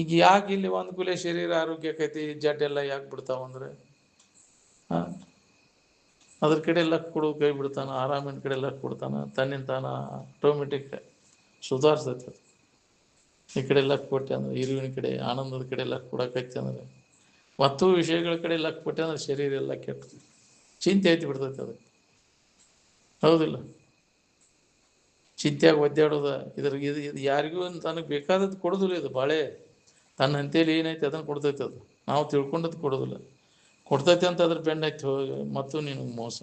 ಈಗ ಯಾಕೆ ಇಲ್ಲಿ ಒಂದು ಕೂಲೆ ಶರೀರ ಆರೋಗ್ಯಕ್ಕೈತಿ, ಜಡ್ಡೆಲ್ಲ ಯಾಕೆ ಬಿಡ್ತಾವಂದ್ರೆ ಅದ್ರ ಕಡೆ ಲಕ್ ಕೊಡು ಕೈ ಬಿಡ್ತಾನ, ಆರಾಮಿನ ಕಡೆ ಲಕ್ ಕೊಡ್ತಾನ, ತನ್ನಿಂದ ತಾನ ಆಟೋಮೆಟಿಕ್ ಸುಧಾರಿಸ್ತೈತೆ. ಈ ಕಡೆ ಲಕ್ ಕೊಟ್ಟೆ ಅಂದ್ರೆ, ಇರುವಿನ ಕಡೆ ಆನಂದದ ಕಡೆ ಲಕ್ ಕೊಡಕೈತಿ ಅಂದ್ರೆ, ಮತ್ತು ವಿಷಯಗಳ ಕಡೆ ಲಕ್ ಕೊಟ್ಟೆ ಅಂದ್ರೆ ಶರೀರ ಎಲ್ಲ ಕೆಟ್ಟು ಚಿಂತೆ ಐತಿ ಬಿಡ್ತೈತೆ ಅದಕ್ಕೆ, ಹೌದಿಲ್ಲ? ಚಿಂತೆಯಾಗಿ ಒದ್ದಾಡೋದ ಇದು ಯಾರಿಗೂ ತನಗೆ ಬೇಕಾದದ್ದು ಕೊಡೋದಿಲ್ಲ. ಇದು ಬಾಳೆ ತನ್ನ ಹಂತೇಲಿ ಏನೈತಿ ಅದನ್ನು ಕೊಡ್ತೈತೆ. ಅದು ನಾವು ತಿಳ್ಕೊಂಡದ್ದು ಕೊಡೋದಿಲ್ಲ. ಕೊಡ್ತೈತೆ ಅಂತ ಅದ್ರ ಬೆನ್ನೈತಿ ಹೋಗಿ ಮತ್ತು ನಿನಗೆ ಮೋಸ.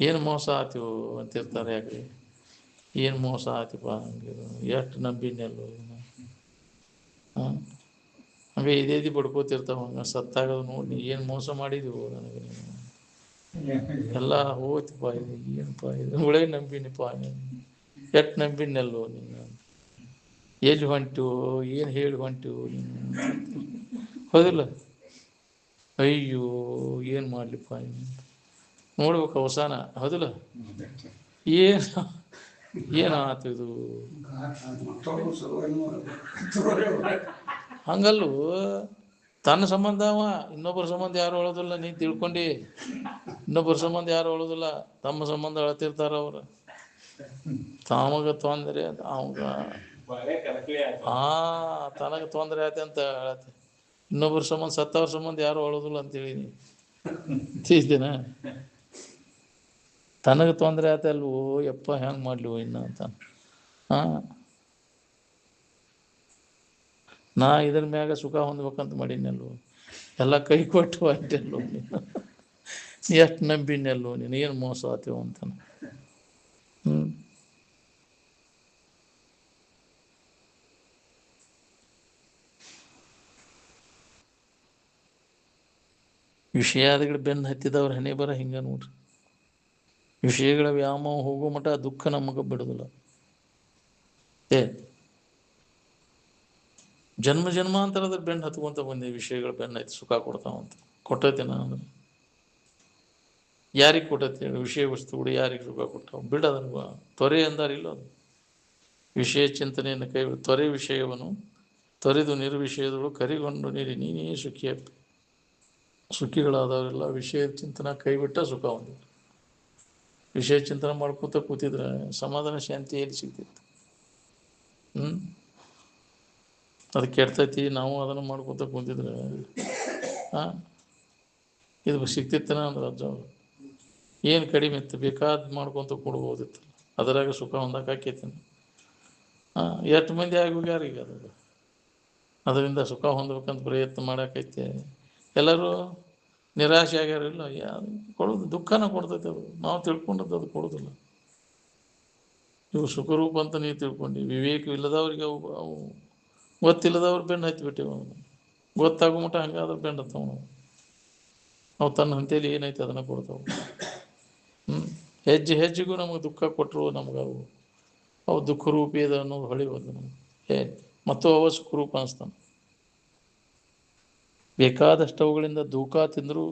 ಏನು ಮೋಸ ಆತೀವು ಅಂತಿರ್ತಾರೆ. ಯಾಕೆ ಏನು ಮೋಸ ಆತಿಪ್ಪ, ಹಂಗೆ ಎಷ್ಟು ನಂಬಿನೆಲ್ಲೋ ಹಂಗೆ ಇದೇದಿ ಬಡ್ಕೋತಿರ್ತಾವ. ಹಂಗೆ ಸತ್ತಾಗದು ನೋಡಿ ಏನು ಮೋಸ ಮಾಡಿದೀವು ನನಗೆ, ಎಲ್ಲ ಹೋಯ್ತಪ್ಪ, ಇದು ಏನಪ್ಪ, ಇದು ಒಳ್ಳೆ ನಂಬಿನಿಪ್ಪ, ಎಷ್ಟು ನಂಬಿನೆಲ್ಲೋ ನೀನು, ಎಲ್ಲಿ ಹೊಂಟು, ಏನು ಹೇಳಿ ಹೊಂಟು ನೀನು, ಹೌದಿಲ್ಲ? ಅಯ್ಯೋ ಏನು ಮಾಡಲಿಪ್ಪ ನೋಡ್ಬೇಕು ಅವಸಾನ, ಹೌದಿಲ್ಲ? ಏನು ಆತು ಇದು, ಹಂಗಲ್ಲೂ ತನ್ನ ಸಂಬಂಧ ಅವ, ಇನ್ನೊಬ್ಬರ ಸಂಬಂಧ ಯಾರು ಹೇಳೋದಿಲ್ಲ. ನೀನು ತಿಳ್ಕೊಂಡು ಇನ್ನೊಬ್ಬರ ಸಂಬಂಧ ಯಾರು ಹೇಳೋದಿಲ್ಲ, ತಮ್ಮ ಸಂಬಂಧ ಹೇಳ್ತಿರ್ತಾರ ಅವ್ರು. ತಮಗ ತೊಂದರೆ ಅವಾಗ ತನಗೆ ತೊಂದರೆ ಆಯ್ತು ಅಂತ ಹೇಳತ್ತೆ. ಇನ್ನೊಬ್ಬರ ಸಂಬಂಧ ಸತ್ತವ್ರ ಸಂಬಂಧ ಯಾರು ಹೇಳೋದಿಲ್ಲ ಅಂತೇಳಿ ತೀಸ್ದೇನ. ತನಗೆ ತೊಂದರೆ ಆಯ್ತಲ್ವೋ ಯಪ್ಪ, ಹೆಂಗೆ ಮಾಡ್ಲಿವೋ ಇನ್ನು ಅಂತ. ನಾ ಇದ್ರ ಮ್ಯಾಗ ಸುಖ ಹೊಂದ್ಬೇಕಂತ ಮಾಡೀನಲ್ವ, ಎಲ್ಲ ಕೈ ಕೊಟ್ಟು ಹೊಂಟೆಲ್ಲೋ ನೀನು, ಎಷ್ಟು ನಂಬಿನೆಲ್ಲೋ ನೀನು, ಏನು ಮೋಸ ಆತೀವೋ ಅಂತ. ವಿಷಯಾದಿಗಳು ಬೆನ್ನು ಹತ್ತಿದವ್ರ ಹಣೆ ಬರ ಹಿಂಗೆ ನೋಡ್ರಿ. ವಿಷಯಗಳ ವ್ಯಾಮೋಹ ಹೋಗೋ ಮಟ್ಟ ದುಃಖ ನಮಗೆ ಬಿಡೋದಿಲ್ಲ. ಜನ್ಮ ಜನ್ಮಾಂತರದ ಬೆನ್ನು ಹತ್ಕೊಂತ ಬಂದೆ, ವಿಷಯಗಳ ಬೆನ್ನು ಹತ್ತಿ ಸುಖ ಕೊಡ್ತಾವಂತ. ಕೊಟ್ಟೈತೆ ನಾನು ಯಾರಿಗೆ ಕೊಟ್ಟೈತೆ ಹೇಳಿ? ವಿಷಯ ವಸ್ತುಗಳು ಯಾರಿಗೆ ಸುಖ ಕೊಟ್ಟಾವ? ಬಿಡೋದಲ್ವ, ತೊರೆ ಅಂದಾರಿಲ್ಲ. ಅದು ವಿಷಯ ಚಿಂತನೆಯನ್ನು ಕೈ ತೊರೆ ವಿಷಯವನ್ನು ತೊರೆದು ನಿರ್ವಿಷಯದಳು ಕರಿಗೊಂಡು ನೀಡಿ ನೀನೇ ಸುಖಿಯಾಗ್ತ. ಸುಖಿಗಳಾದವರೆಲ್ಲ ವಿಷಯ ಚಿಂತನೆ ಕೈಬಿಟ್ಟ ಸುಖ ಹೊಂದಿದ್ರು. ವಿಷಯ ಚಿಂತನೆ ಮಾಡ್ಕೊತ ಕೂತಿದ್ರೆ ಸಮಾಧಾನ ಶಾಂತಿ ಎಲ್ಲಿ ಸಿಗ್ತಿತ್ತು? ಅದು ಕೆಡ್ತೈತಿ, ನಾವು ಅದನ್ನು ಮಾಡ್ಕೊತ ಕೂತಿದ್ರೆ ಇದು ಸಿಗ್ತಿತ್ತನ ಅಂದ್ರೆ ಅಜ್ಜ ಏನು ಕಡಿಮೆ ಇತ್ತು, ಬೇಕಾದ ಮಾಡ್ಕೊತ ಕೊಡ್ಬೋದಿತ್ತು. ಅದರಾಗ ಸುಖ ಹೊಂದಕ್ಕಾಕೈತಿ. ಎಷ್ಟು ಮಂದಿ ಆಗೋಗ್ಯಾರ ಈಗ ಅದರಿಂದ ಸುಖ ಹೊಂದ್ಬೇಕಂತ ಪ್ರಯತ್ನ ಮಾಡೋಕ್ಕೈತೆ. ಎಲ್ಲರೂ ನಿರಾಶೆ ಆಗ್ಯಾರಿಲ್ಲ. ಕೊಡೋದು ದುಃಖನ ಕೊಡ್ತೈತೆ. ಅದು ನಾವು ತಿಳ್ಕೊಂಡದ್ದು ಅದು ಕೊಡೋದಿಲ್ಲ. ಇವು ಸುಖರೂಪ ಅಂತ ನೀವು ತಿಳ್ಕೊಂಡು, ವಿವೇಕ ಇಲ್ಲದವ್ರಿಗೆ ಅವು ಗೊತ್ತಿಲ್ಲದವ್ರು ಬೆನ್ನು ಹತ್ತಿಬಿಟ್ಟಿವು. ಗೊತ್ತಾಗೋ ಮಟ್ಟ ಹಂಗಾದ್ರೆ ಬೆನ್ನು ಹತ್ತವ. ಅವು ತನ್ನ ಹಂತೇಲಿ ಏನೈತೆ ಅದನ್ನು ಕೊಡ್ತಾವೆ. ಹೆಜ್ಜೆ ಹೆಜ್ಜೆಗೂ ನಮಗೆ ದುಃಖ ಕೊಟ್ಟರು, ನಮ್ಗೆ ಅವು ದುಃಖ ರೂಪಿ ಇದೆ ಅನ್ನೋದು ಹೊಳಿಬೋದು ನಮಗೆ. ಮತ್ತು ಅವ ಸುಖರೂಪ ಅನಿಸ್ತಾನೆ. ಬೇಕಾದಷ್ಟು ಅವುಗಳಿಂದ ಧೂಕ ತಿಂದರೂ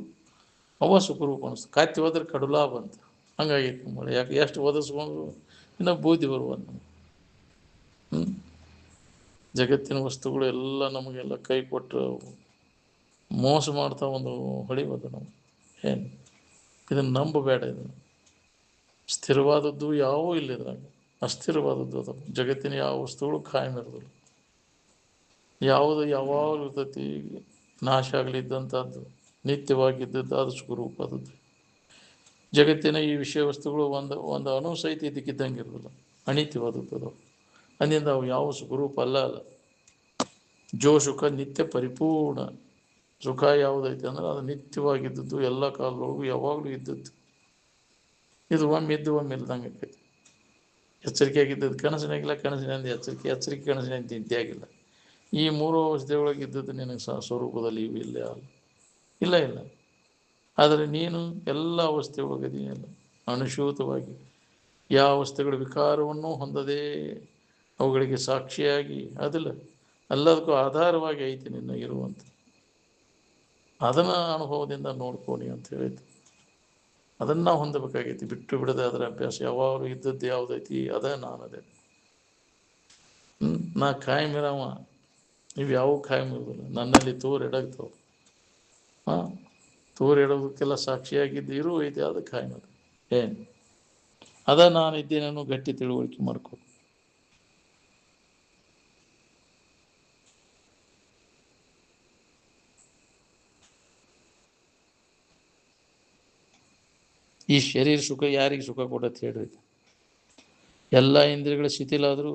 ಅವ ಸುಖರೂಪ ಅನಿಸ್ತು. ಕಾಯ್ತಿ ಹೋದ್ರೆ ಕಡುಲಾ ಬಂತು. ಹಂಗಾಗೈತೆ ನಮ್ಮಳೆ. ಯಾಕೆ ಎಷ್ಟು ಒದಿಸ್ಕೊಂಡ್ರು ಇನ್ನೂ ಬೂದಿ ಬರುವಂತ. ಜಗತ್ತಿನ ವಸ್ತುಗಳು ಎಲ್ಲ ನಮಗೆಲ್ಲ ಕೈ ಕೊಟ್ಟರು ಮೋಸ ಮಾಡ್ತಾ ಒಂದು ಹೊಳಿಬೋದು ನಾವು. ಇದನ್ನು ನಂಬಬೇಡ. ಇದನ್ನು ಸ್ಥಿರವಾದದ್ದು ಯಾವೂ ಇಲ್ಲ ಇದ್ರಾಗ, ಅಸ್ಥಿರವಾದದ್ದು ಅದು. ಜಗತ್ತಿನ ಯಾವ ವಸ್ತುಗಳು ಕಾಯಂ ಇರೋದಿಲ್ಲ. ಯಾವುದು ಯಾವಾಗಲೂ ಇರ್ತೈತಿ, ನಾಶ ಆಗಲಿದ್ದಂಥದ್ದು, ನಿತ್ಯವಾಗಿದ್ದದ್ದು, ಅದು ಸುಖರೂಪದದ್ದು. ಜಗತ್ತಿನ ಈ ವಿಷಯ ವಸ್ತುಗಳು ಒಂದು ಅಣು ಸಹಿತ ಇದಕ್ಕಿದ್ದಂಗೆ ಇರೋದಿಲ್ಲ, ಅನಿತ್ಯವಾದದ್ದು ಅದು. ಅಂದಿಂದ ಅವು ಯಾವ ಸುಖರೂಪ ಅಲ್ಲ. ಜೋ ಸುಖ ನಿತ್ಯ ಪರಿಪೂರ್ಣ ಸುಖ ಯಾವುದೈತೆ ಅಂದ್ರೆ ಅದು ನಿತ್ಯವಾಗಿದ್ದದ್ದು, ಎಲ್ಲ ಕಾಲದೊಳಗೂ ಯಾವಾಗಲೂ ಇದ್ದದ್ದು. ಇದು ಒಮ್ಮೆ ಇದ್ದು ಒಮ್ಮೆ ಇಲ್ದಂಗೆ ಆಕೈತಿ. ಎಚ್ಚರಿಕೆ ಆಗಿದ್ದದ್ದು ಕನಸಿನಾಗಿಲ್ಲ, ಕನಸಿನಿಂದ ಎಚ್ಚರಿಕೆ, ಎಚ್ಚರಿಕೆ ಕನಸಿನಿಂದ ನಿದ್ದೆ ಆಗಿಲ್ಲ. ಈ ಮೂರು ಅವಸ್ಥೆಯೊಳಗೆ ಇದ್ದದ್ದು ನಿನಗೆ ಸ್ವರೂಪದಲ್ಲಿ ಇವು ಇಲ್ಲ ಇಲ್ಲ ಇಲ್ಲ. ಆದರೆ ನೀನು ಎಲ್ಲ ಅವಸ್ಥೆಯೊಳಗದೆಯಲ್ಲ, ಅನುಶೂತವಾಗಿ ಯಾವ ಅವಸ್ಥೆಗಳ ವಿಕಾರವನ್ನು ಹೊಂದದೆ ಅವುಗಳಿಗೆ ಸಾಕ್ಷಿಯಾಗಿ ಅದಿಲ್ಲ ಎಲ್ಲದಕ್ಕೂ ಆಧಾರವಾಗಿ ಐತಿ ನಿನ್ನ ಇರುವಂಥ. ಅದನ್ನು ಅನುಭವದಿಂದ ನೋಡ್ಕೊನಿ ಅಂತ ಹೇಳಿದ್ದು. ಅದನ್ನು ನಾವು ಹೊಂದಬೇಕಾಗೈತಿ. ಬಿಟ್ಟು ಬಿಡದೆ ಅದರ ಅಭ್ಯಾಸ. ಯಾವಾಗಲೂ ಇದ್ದದ್ದು ಯಾವುದೈತಿ ಅದೇ ನಾನದೇ. ನಾ ಕಾಯಂ ಇರವ, ಇವು ಯಾವ ಕಾಯಂ ಇರೋದಿಲ್ಲ. ನನ್ನಲ್ಲಿ ತೋರು ಎಡಗ್ತಾವೆ. ತೋರು ಎಡೋದಕ್ಕೆಲ್ಲ ಸಾಕ್ಷಿಯಾಗಿದ್ದು ಇರು ಐತಿ, ಅದು ಕಾಯಂ. ಅದು ಏನು ಅದ ನಾನು ಇದ್ದೇನೇನೋ ಗಟ್ಟಿ ತಿಳುವಳಿಕೆ ಮಾಡ್ಕೊ. ಈ ಶರೀರ ಸುಖ ಯಾರಿಗೆ ಸುಖ ಕೊಡತ್ತೆ ಹೇಳ್ರಿ? ಎಲ್ಲ ಇಂದ್ರಿಯಗಳ ಶಿಥಿಲ ಆದರೂ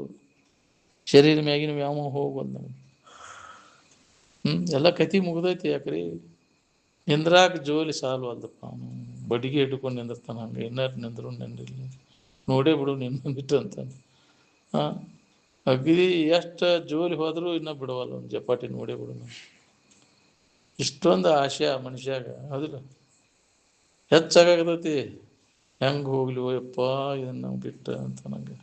ಶರೀರ ಮ್ಯಾಗಿನ ವ್ಯಾಮೋಹ ಹೋಗ್ಬಂದು ನಮಗೆ. ಎಲ್ಲ ಕತಿ ಮುಗ್ದೈತಿ. ಯಾಕ್ರಿ ನಿಂದ್ರಾಕ ಜೋಲಿ ಸಾಲು ಅಲ್ದಪ್ಪ. ಅವನು ಬಡಿಗೆ ಇಟ್ಕೊಂಡು ನಿಂದಿರ್ತಾನೆ. ಹಂಗೆ ಇನ್ನಾರು ನಿಂದ್ರು ನಿಂದಿರಲಿ, ನೋಡೇ ಬಿಡು ನಿನ್ನ ಬಿಟ್ಟು ಅಂತ. ಅಗದಿ ಎಷ್ಟು ಜೋಲಿ ಹೋದರೂ ಇನ್ನೂ ಬಿಡವಲ್ಲ, ಒಂದು ಜಪಾಟಿ ನೋಡೇ ಬಿಡು. ಇಷ್ಟೊಂದು ಆಶೆ ಮನುಷ್ಯಾಗ ಅದಿಲ್ಲ, ಹೆಚ್ಚಾಗತೈತಿ. ಹೆಂಗೆ ಹೋಗ್ಲಿ ಯಪ್ಪ ಇದನ್ನು ನಾವು ಬಿಟ್ಟ ಅಂತ ನಂಗೆ.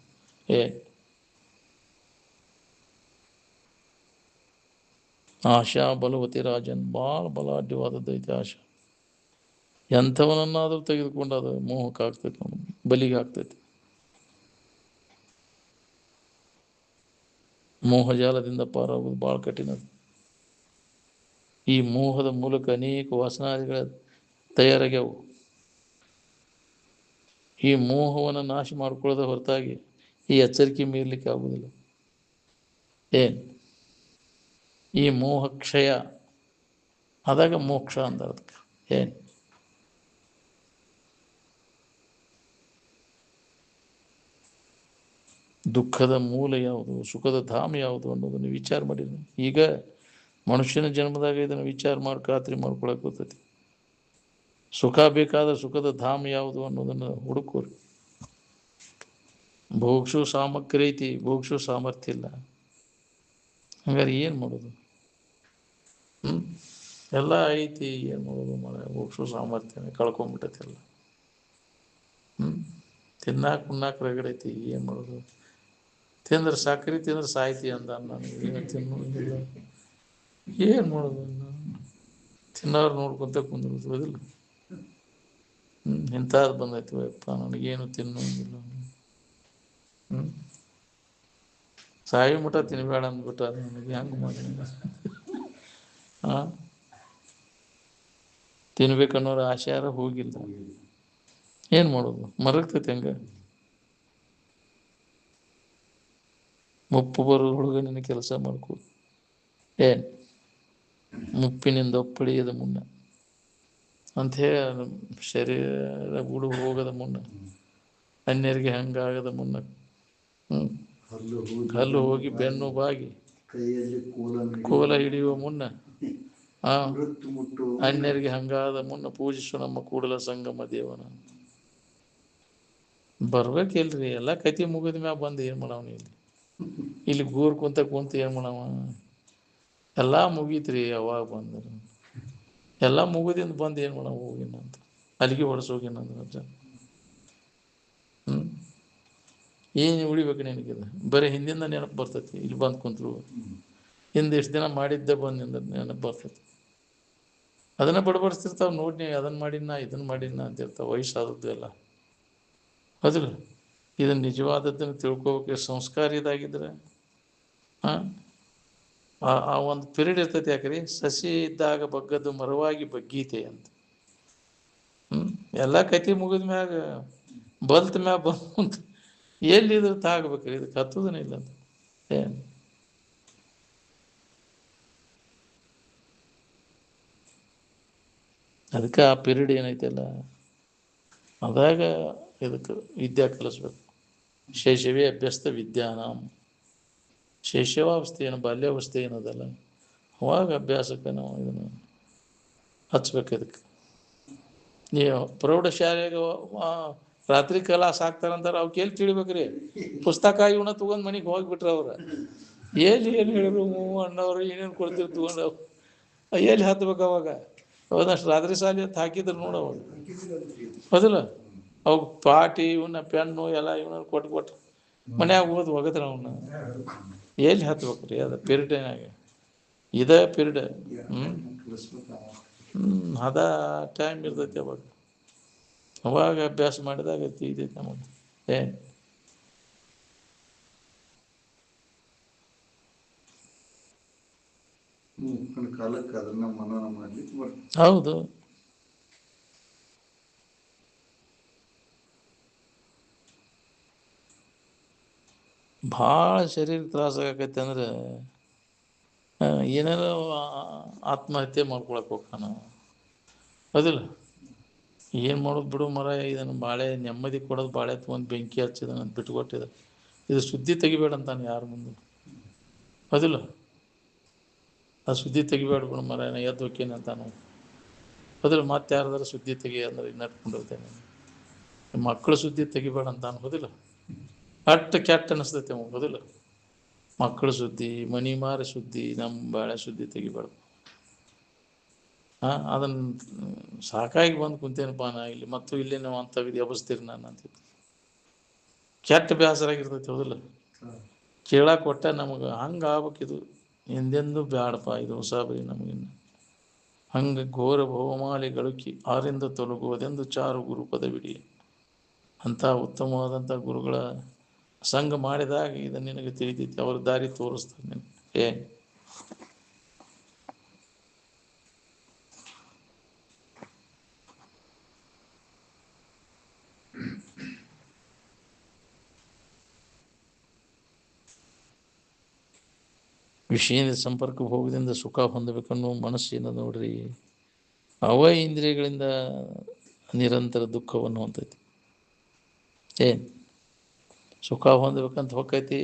ಆಶಾ ಬಲವತಿ ರಾಜನ್, ಭಾಳ ಬಲಾಢ್ಯವಾದದ್ದೈತಿ ಆಶಾ. ಎಂಥವನನ್ನಾದರೂ ತೆಗೆದುಕೊಂಡು ಅದು ಮೋಹಕ್ಕೆ ಆಗ್ತೈತಿ, ಅವನು ಬಲಿಗೆ ಆಗ್ತೈತಿ. ಮೋಹಜಾಲದಿಂದ ಪಾರಾಗೋದು ಭಾಳ ಕಠಿಣ. ಈ ಮೋಹದ ಮೂಲಕ ಅನೇಕ ವಾಸನಾದಿಗಳ ತಯಾರಾಗ್ಯಾವು. ಈ ಮೋಹವನ್ನು ನಾಶ ಮಾಡ್ಕೊಳ್ಳೋದ ಹೊರತಾಗಿ ಈ ಎಚ್ಚರಿಕೆ ಮೀರ್ಲಿಕ್ಕೆ ಆಗುವುದಿಲ್ಲ. ಈ ಮೋಹ ಕ್ಷಯ ಆದಾಗ ಮೋಕ್ಷ ಅಂದ. ಅದಕ್ಕೆ ದುಃಖದ ಮೂಲ ಯಾವುದು, ಸುಖದ ಧಾಮ ಯಾವುದು ಅನ್ನೋದನ್ನು ವಿಚಾರ ಮಾಡಿ. ಈಗ ಮನುಷ್ಯನ ಜನ್ಮದಾಗ ಇದನ್ನು ವಿಚಾರ ಮಾಡಿ ಖಾತ್ರಿ ಮಾಡ್ಕೊಳಕ್ ಬರ್ತೈತಿ. ಸುಖ ಬೇಕಾದ್ರೆ ಸುಖದ ಧಾಮ ಯಾವುದು ಅನ್ನೋದನ್ನು ಹುಡುಕೋರಿ. ಭೋಗ್ಸು ಸಾಮಗ್ರಿ ಐತಿ, ಭೋಗ್ಸು ಸಾಮರ್ಥ್ಯ ಇಲ್ಲ. ಹಂಗಾರೆ ಏನು ಮಾಡೋದು? ಎಲ್ಲ ಐತಿ, ಏನು ಮಾಡೋದು? ಭೋಗ್ಸು ಸಾಮರ್ಥ್ಯ ಕಳ್ಕೊಂಡ್ಬಿಟ್ಟೈತಿಲ್ಲ. ತಿನ್ನಾಕ ಉಣ್ಣಾಕ ರಗಡೈತಿ, ಏನು ಮಾಡೋದು? ತಿಂದ್ರೆ ಸಕ್ರೆ ತಿಂದ್ರೆ ಸಾಯ್ತಿ ಅಂದ. ನನಗೆ ಏನು ತಿನ್ನೋದಿಲ್ಲ, ಏನು ಮಾಡೋದು? ತಿನ್ನೋರು ನೋಡ್ಕೊಂತ ಕುಂದಿರೋದು ಅದಿಲ್ಲ. ಇಂಥದ್ದು ಬಂದೈತಿ ಯಪ್ಪ, ನನಗೇನು ತಿನ್ನೋಂಗಿಲ್ಲ. ಸಾಯಿ ಮಠ ತಿನ್ಬೇಡ ಅಂದ್ಬಿಟ್ಟ. ನನಗೆ ಹೆಂಗೆ ಮಾಡಿ ತಿನ್ಬೇಕನ್ನೋರು ಆಸೆ ಯಾರ ಹೋಗಿಲ್ಲ. ಏನು ಮಾಡೋದು? ಮರಗ್ತೈತಿ ಹಂಗೆ. ಮುಪ್ಪು ಬರೋದ್ರೊಳಗೆ ನಿನ್ನ ಕೆಲಸ ಮಾಡ್ಕೋ. ಮುಪ್ಪಿನಿಂದ ಒಪ್ಪಳಿಯದ ಮುನ್ನ ಅಂತ ಹೇಳಿ ಶರೀರ ಬಿಡು ಹೋಗದ ಮುನ್ನ, ಅನ್ಯರಿಗೆ ಹಂಗಾಗದ ಮುನ್ನ, ಕಲ್ಲು ಹೋಗಿ ಬೆನ್ನು ಬಾಗಿ ಕೋಲ ಹಿಡಿಯುವ ಮುನ್ನ, ಅನ್ಯರಿಗೆ ಹಂಗಾದ ಮುನ್ನ ಪೂಜಿಸು ನಮ್ಮ ಕೂಡಲ ಸಂಗಮ ದೇವನ. ಬರ್ಬೇಕಿಲ್ರಿ, ಎಲ್ಲ ಕತಿ ಮುಗಿದ ಮ್ಯಾಗ ಬಂದು ಏನು ಮಾಡವನ? ಇಲ್ಲಿ ಗೂರ್ ಕುಂತ ಏನು ಮಾಡವ? ಎಲ್ಲ ಮುಗೀತ್ರಿ. ಯಾವಾಗ ಬಂದರು? ಎಲ್ಲ ಮುಗಿದಿಂದ ಬಂದು ಏನು ಮಾಡವ? ಹೋಗಿನ ಅಂತ ಅಲ್ಲಿಗೆ ಹೊಡೆಸೋಗಿನ ಅಂದ್ರೆ ಏನು ಉಳಿಬೇಕು ನಿನಗಿದೆ? ಬರೀ ಹಿಂದಿಂದ ನೆನಪು ಬರ್ತೈತಿ. ಇಲ್ಲಿ ಬಂದು ಕುಂತರು ಹಿಂದೆ ಎಷ್ಟು ದಿನ ಮಾಡಿದ್ದೆ ಬಂದಿಂದ ನೆನಪು ಬರ್ತೈತಿ. ಅದನ್ನ ಬಡಬಡಿಸ್ತಿರ್ತಾವ. ನೋಡಿ, ಅದನ್ನು ಮಾಡಿನ ಇದನ್ನು ಮಾಡಿನ ಅಂತಿರ್ತಾವ. ವಯಸ್ಸಾದದ್ದು ಎಲ್ಲ ಹೌದಿಲ್ಲ. ಇದನ್ನು ನಿಜವಾದದ್ದನ್ನು ತಿಳ್ಕೊಬೇಕು. ಸಂಸ್ಕಾರ ಇದಾಗಿದ್ರೆ ಆ ಒಂದು ಪಿರಿಯಡ್ ಇರ್ತೈತಿ. ಯಾಕ್ರಿ ಸಸಿ ಇದ್ದಾಗ ಬಗ್ಗದ್ದು ಮರವಾಗಿ ಬಗ್ಗೀತೆ ಅಂತ. ಎಲ್ಲ ಕತಿ ಮುಗಿದ ಮ್ಯಾಗ ಬಲ್ತ ಮ್ಯಾಗ ಬಂತ ಎಲ್ಲಿದ್ರು ತಾಗಬೇಕ್ರಿ. ಇದಕ್ಕೆ ಹತ್ತುದನೇ ಇಲ್ಲ ಅಂತ. ಅದಕ್ಕೆ ಆ ಪಿರಿಯಡ್ ಏನೈತಲ್ಲ ಅದಾಗ ಇದಕ್ಕೆ ವಿದ್ಯಾ ಕಲಿಸ್ಬೇಕು. ಶೈಶವೇ ಅಭ್ಯಸ್ತ ವಿದ್ಯಾನಾಂ. ಶೈಶವಾವಸ್ಥೆ ಏನು, ಬಾಲ್ಯಾವಸ್ಥೆ ಏನದಲ್ಲ, ಅವಾಗ ಅಭ್ಯಾಸಕ್ಕೆ ನಾವು ಇದನ್ನು ಹಚ್ಬೇಕು ಇದಕ್ಕೆ. ನೀವು ಪ್ರೌಢಶಾಲೆಗೆ ರಾತ್ರಿ ಕಲಾಸ ಹಾಕ್ತಾರಂತಾರೆ ಅವ್ಕೆ ಎಲ್ಲಿ ತಿಳಿಬೇಕ್ರಿ? ಪುಸ್ತಕ ಇವನ್ನ ತಗೊಂಡ್ ಮನೆಗೆ ಹೋಗ್ಬಿಟ್ರೆ ಅವ್ರು ಎಲ್ಲಿ ಏನು ಹೇಳಿದ್ರು ಅಣ್ಣವ್ರು ಏನೇನು ಕೊಡ್ತಿರು ತಗೊಂಡು ಎಲ್ಲಿ ಹತ್ಬೇಕು ಅವಾಗ? ಅವನಷ್ಟು ರಾತ್ರಿ ಶಾಲೆ ಅಂತ ಹಾಕಿದ್ರು ನೋಡವಾಗ ಹೌದಿಲ್ಲ? ಅವಾಗ ಪಾಟಿ ಇವನ್ನ ಪೆನ್ನು ಎಲ್ಲ ಇವನ್ನ ಕೊಟ್ಟು ಮನ್ಯಾಗ ಓದ್ ಹೋಗತ್ರ ಅವನ್ನ ಎಲ್ಲಿ ಹತ್ಬೇಕ್ರಿ? ಅದು ಪಿರಿಯಡ್ನಾಗ ಇದೇ ಪಿರಿಯಡ್. ಅದ ಟೈಮ್ ಇರ್ತೈತಿ ಅವಾಗ. ಅವಾಗ ಅಭ್ಯಾಸ ಮಾಡಿದಾಗ ಇದೈತಿ ನಮಗೆ. ಕಾಲಕ್ಕೆ ಅದನ್ನ ಮನನ ಮಾಡ್ಲಿಕ್ಕೆ ಬರ್ತದೆ. ಹೌದು. ಭಾಳ ಶರೀರ ತ್ರಾಸಾಗೈತೆ ಅಂದ್ರೆ ಏನಾರ ಆತ್ಮಹತ್ಯೆ ಮಾಡ್ಕೊಳಕ್ಕೆ ಹೋಗ್ತಾನ. ಹೌದಿಲ್ಲ? ಏನು ಮಾಡೋದು ಬಿಡು ಮರ, ಇದನ್ನು ಬಾಳೆ ನೆಮ್ಮದಿ ಕೊಡೋದು ಬಾಳೆ ತೊಗೊಂಡು ಬೆಂಕಿ ಹಚ್ಚಿದ ಅಂತ ಬಿಟ್ಕೊಟ್ಟಿದ. ಇದು ಸುದ್ದಿ ತೆಗಿಬೇಡ ಅಂತಾನೆ ಯಾರ ಮುಂದೆ. ಹೌದಿಲ್ಲ? ಆ ಸುದ್ದಿ ತೆಗಿಬೇಡ ಬಿಡು ಮರ, ನಾ ಎದ್ದು ಹೋಕ್ಕೇನೆ ಅಂತಾನು. ಹೌದಿಲ್ಲ? ಮತ್ತೆ ಯಾರ್ದಾರು ಸುದ್ದಿ ತೆಗಿ ಅಂದ್ರೆ ನಡ್ಕೊಂಡು ಹೋಗ್ತೇನೆ. ಮಕ್ಕಳು ಸುದ್ದಿ ತೆಗಿಬೇಡ ಅಂತಾನು. ಹೌದಿಲ್ಲ? ಅಷ್ಟು ಕೆಟ್ಟ ಅನಿಸ್ತೈತೆ ಅವ. ಹೌದಿಲ್ಲ? ಮಕ್ಕಳ ಸುದ್ದಿ, ಮನಿ ಮಾರಿ ಸುದ್ದಿ, ನಮ್ಮ ಬಾಳೆ ಸುದ್ದಿ ತೆಗಿಬೇಡ. ಅದನ್ನು ಸಾಕಾಗಿ ಬಂದು ಕುಂತೇನಪ್ಪ ನಾ ಇಲ್ಲಿ, ಮತ್ತು ಇಲ್ಲಿ ನಾವು ಅಂಥವಿದ್ದು ಎಬ್ಬಿಸ್ತೀರಿ ನಾನು ಅಂತ ಕೆಟ್ಟ ಬೇಸರಾಗಿರ್ತೈತಿ. ಹೌದಿಲ್ಲ? ಕೇಳಕ್ಕೆ ಕೊಟ್ಟ ನಮಗೆ ಹಂಗೆ ಆಗ್ಬೇಕಿದು. ಎಂದೆಂದೂ ಬ್ಯಾಡಪ್ಪ ಇದು ಹೊಸ ಬೈ ನಮಗಿನ್ನು. ಹಂಗೆ ಘೋರ ಬಹುಮಾಲಿ ಗಳುಕಿ ಆರಿಂದ ತೊಲಗುವುದೆಂದು ಚಾರು ಗುರು ಪದವಿಡಿ. ಅಂಥ ಉತ್ತಮವಾದಂಥ ಗುರುಗಳ ಸಂಘ ಮಾಡಿದಾಗ ಇದು ನಿನಗೆ ತಿಳಿತೈತಿ. ಅವ್ರ ದಾರಿ ತೋರಿಸ್ತಾರೆ ನಿನಗೆ. ವಿಷಯದ ಸಂಪರ್ಕ ಭೋಗದಿಂದ ಸುಖ ಹೊಂದಬೇಕನ್ನೋ ಮನಸ್ಸಿನ ನೋಡ್ರಿ, ಅವ ಇಂದ್ರಿಯಗಳಿಂದ ನಿರಂತರ ದುಃಖವನ್ನು ಹೊಂದೈತಿ. ಸುಖ ಹೊಂದಬೇಕಂತ ಹೊಕ್ಕೈತಿ,